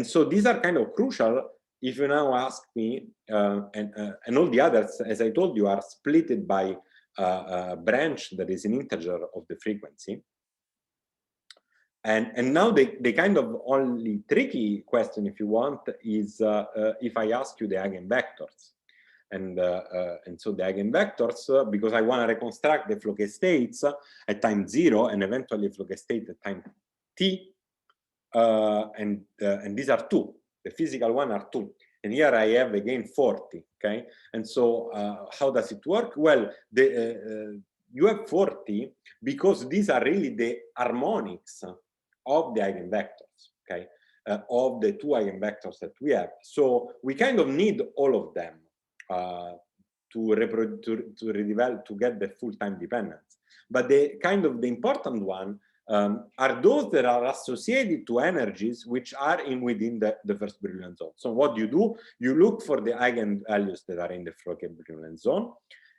so these are kind of crucial. If you now ask me, and all the others, as I told you, are splitted by a branch that is an integer of the frequency. And now the kind of only tricky question, if you want, is if I ask you the eigenvectors. And so the eigenvectors, because I want to reconstruct the Floquet states at time 0 and eventually Floquet state at time t, and these are 2. The physical one are 2. And here I have again 40, okay? And so how does it work? Well, you have 40 because these are really the harmonics of the eigenvectors, okay? Of the 2 eigenvectors that we have. So we kind of need all of them to get the full time dependence. But the kind of the important one are those that are associated to energies which are within the first Brillouin zone. So what you do, you look for the eigenvalues that are in the Floquet Brillouin zone.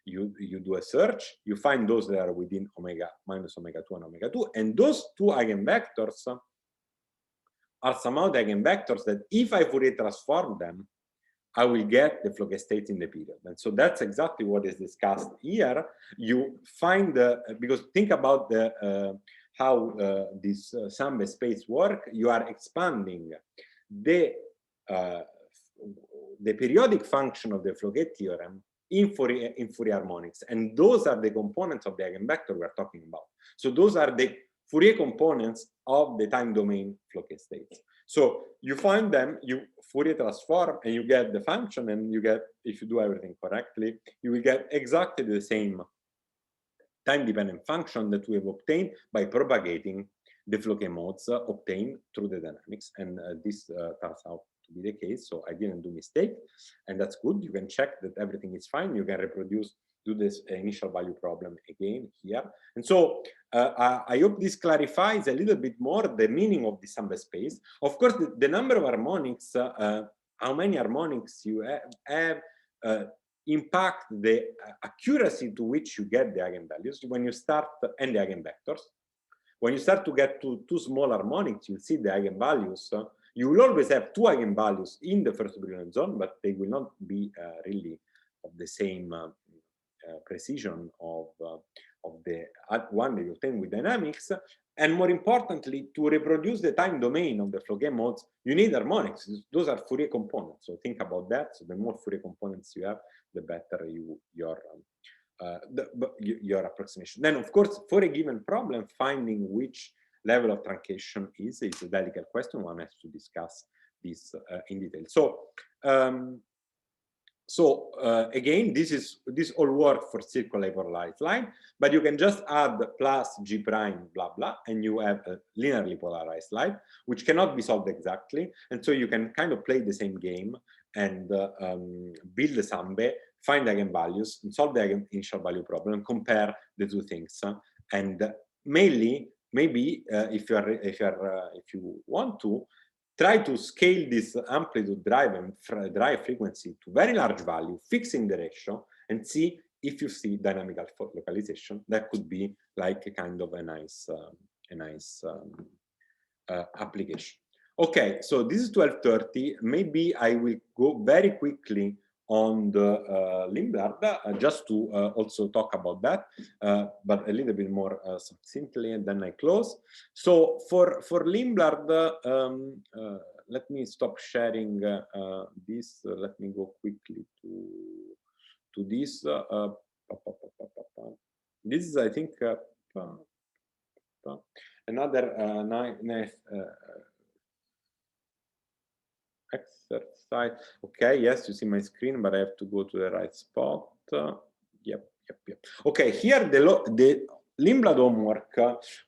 You do a search, you find those that are within omega, minus omega 2 and omega 2, and those 2 eigenvectors are somehow the eigenvectors that if I Fourier transform them, I will get the Floquet state in the period. And so that's exactly what is discussed here. You find because think about how this Sambe space work. You are expanding the periodic function of the Floquet theorem in Fourier harmonics, and those are the components of the eigenvector we are talking about. So those are the Fourier components of the time domain Floquet states. So you find them, you Fourier transform, and you get the function, and you get, if you do everything correctly, you will get exactly the same time-dependent function that we have obtained by propagating the Floquet modes obtained through the dynamics. And this turns out to be the case, so I didn't do mistake, and that's good. You can check that everything is fine. You can do this initial value problem again here. And so I hope this clarifies a little bit more the meaning of the Sambe space. Of course, the number of harmonics, how many harmonics you have impact the accuracy to which you get the eigenvalues when you start, and the eigenvectors. When you start to get to 2 small harmonics, you'll see the eigenvalues. You will always have 2 eigenvalues in the first Brillouin zone, but they will not be really of the same precision of the one that you obtain with dynamics. And more importantly, to reproduce the time domain of the Floquet modes, you need harmonics. Those are Fourier components. So think about that. So the more Fourier components you have, the better your approximation. Then, of course, for a given problem, finding which level of truncation is a delicate question. One has to discuss this in detail. So again, this all works for circular polarized line, but you can just add plus G prime blah blah, and you have a linearly polarized line, which cannot be solved exactly. And so you can kind of play the same game and build the Sambe, find eigenvalues, and solve the initial value problem, and compare the 2 things. And mainly, maybe if you want to, try to scale this amplitude drive and drive frequency to very large value, fixing the ratio, and see if you see dynamic localization, that could be like a kind of a nice application. Okay, so this is 12:30. Maybe I will go very quickly on the Limblad, just to also talk about that, but a little bit more succinctly, and then I close. So for Limblad, let me stop sharing this. Let me go quickly to this. This is, I think, another nice exercise. Okay, yes, you see my screen, but I have to go to the right spot. Yep. Okay, here the Limblad homework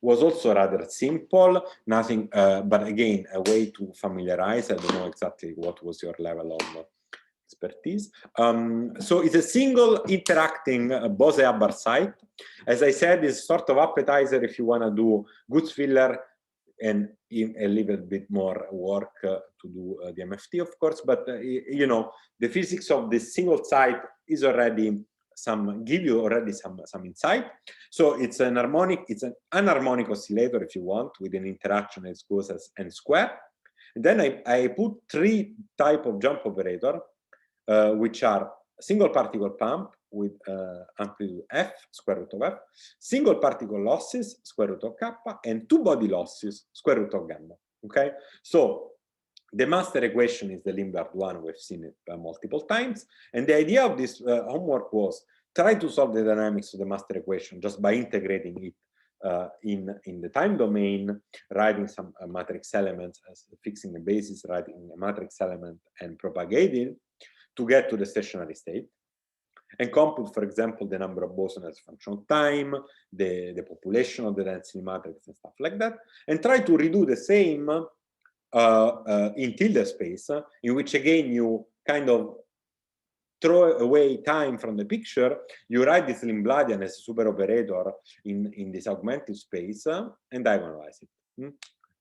was also rather simple, nothing, but again, a way to familiarize. I don't know exactly what was your level of expertise. So it's a single interacting Bose-Hubbard site. As I said, it's sort of appetizer if you want to do goods filler and a little bit more work to do the MFT, of course. But you know, the physics of this single site is already give you already some insight. So it's an harmonic, it's an anharmonic oscillator, if you want, with an interaction as goes as n square. And then I put 3 type of jump operator, which are single particle pump with amplitude f, square root of f, single particle losses, square root of kappa, and 2 body losses, square root of gamma. Okay, so the master equation is the Limblad one. We've seen it multiple times, and the idea of this homework was try to solve the dynamics of the master equation just by integrating it in the time domain, writing some matrix elements, fixing the basis, writing a matrix element, and propagating to get to the stationary state, and compute, for example, the number of bosons as a function of time, the population of the density matrix and stuff like that, and try to redo the same in tilde space, in which again you kind of throw away time from the picture, you write this Limbladian as a super operator in this augmented space and diagonalize it,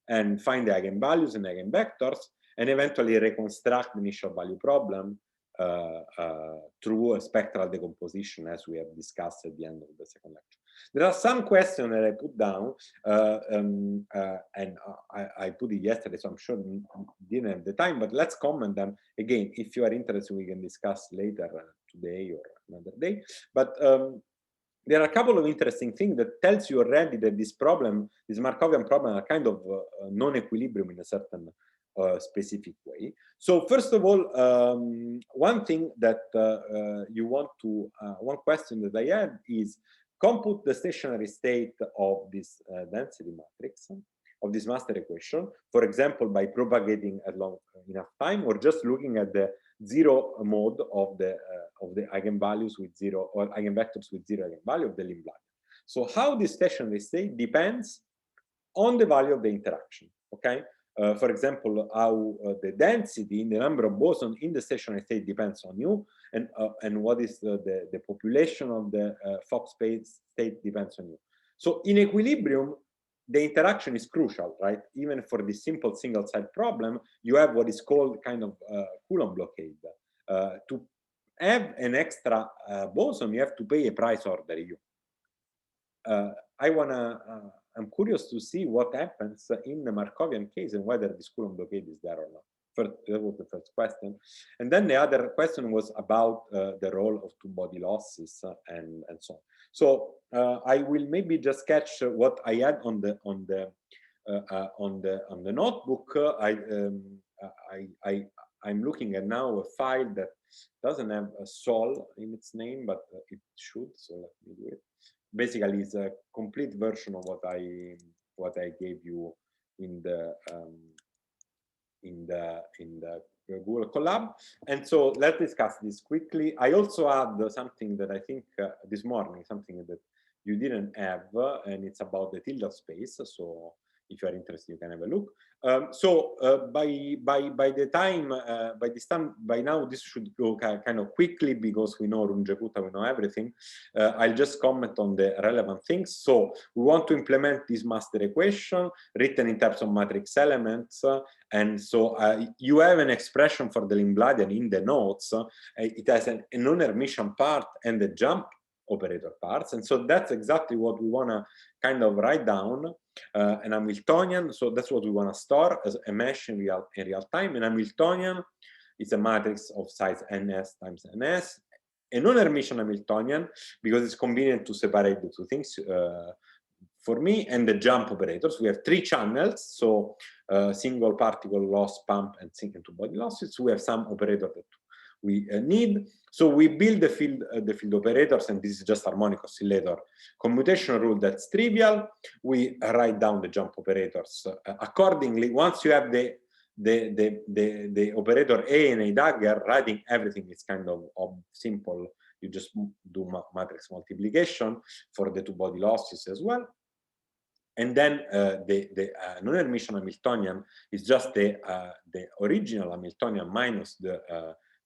and find the eigenvalues and eigenvectors, and eventually reconstruct the initial value problem through a spectral decomposition, as we have discussed at the end of the second lecture. There are some questions that I put down, and I put it yesterday, so I'm sure you didn't have the time, but let's comment them. Again, if you are interested, we can discuss later today or another day. But there are a couple of interesting things that tells you already that this problem, this Markovian problem, are kind of non-equilibrium in a certain specific way. So first of all, one thing that you want to, one question that I had is compute the stationary state of this density matrix, of this master equation, for example, by propagating at long enough time, or just looking at the zero mode of the eigenvalues with zero, or eigenvectors with zero eigenvalue of the Limblad. So how this stationary state depends on the value of the interaction, okay? For example, how the density in the number of bosons in the stationary state depends on you, and what is the population of the Fock space state depends on you. So in equilibrium, the interaction is crucial, right? Even for this simple single side problem, you have what is called kind of Coulomb blockade. To have an extra boson, you have to pay a price order U. I'm curious to see what happens in the Markovian case and whether this Coulomb blockade is there or not. That was the first question. And then the other question was about the role of two body losses and so on. So I will maybe just sketch what I had on the notebook. I'm looking at now a file that doesn't have a sol in its name, but it should. So let me do it. Basically, it's a complete version of what I gave you in the Google Colab. And so let's discuss this quickly. I also had something that I think this morning, something that you didn't have, and it's about the tilde space. So if you are interested, you can have a look. By now, this should go kind of quickly because we know Runge-Kutta, we know everything. I'll just comment on the relevant things. So we want to implement this master equation written in terms of matrix elements. And so you have an expression for the Limbladian in the notes. It has a non-Hermitian part and a jump operator parts. And so that's exactly what we want to kind of write down. An Hamiltonian, so that's what we want to store as a mesh in real time. An Hamiltonian is a matrix of size ns times ns. A non-Hermitian Hamiltonian, because it's convenient to separate the two things for me, and the jump operators. We have 3 channels, so single particle loss pump and single two-body losses. We have some operator that we need. So we build the field operators, and this is just harmonic oscillator commutation rule that's trivial. We write down the jump operators accordingly. Once you have the operator A and A dagger, writing everything is kind of simple. You just do matrix multiplication for the two-body losses as well. And then the non-Hermitian Hamiltonian is just the original Hamiltonian minus the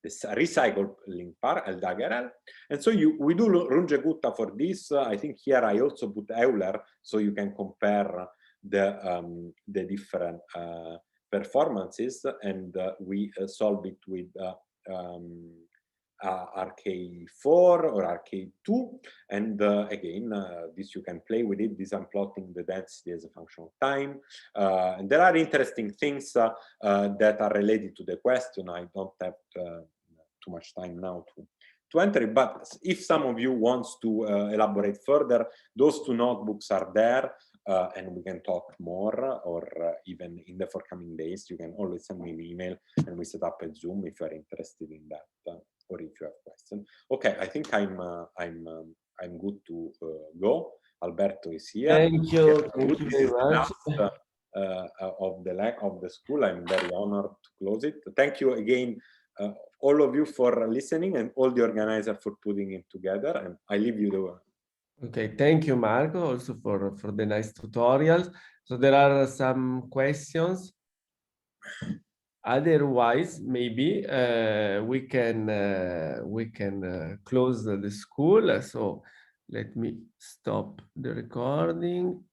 recycling part, L dagger L. And so we do Runge-Gutta for this. I think here I also put Euler, so you can compare the different performances, and we solve it with RK4 or RK2, and again this you can play with it. This I'm plotting the density as a function of time, and there are interesting things that are related to the question. I don't have too much time now to enter it, but if some of you wants to elaborate further, those 2 notebooks are there, and we can talk more, or even in the forthcoming days you can always send me an email and we set up a Zoom if you're interested in that, or if you have questions. Okay, I think I'm good to go. Alberto is here. Thank you very much. Of the school. I'm very honored to close it. Thank you again, all of you, for listening, and all the organizers for putting it together. And I leave you the word. Okay, thank you, Marco, also for the nice tutorials. So there are some questions. Otherwise, maybe we can close the school. So let me stop the recording.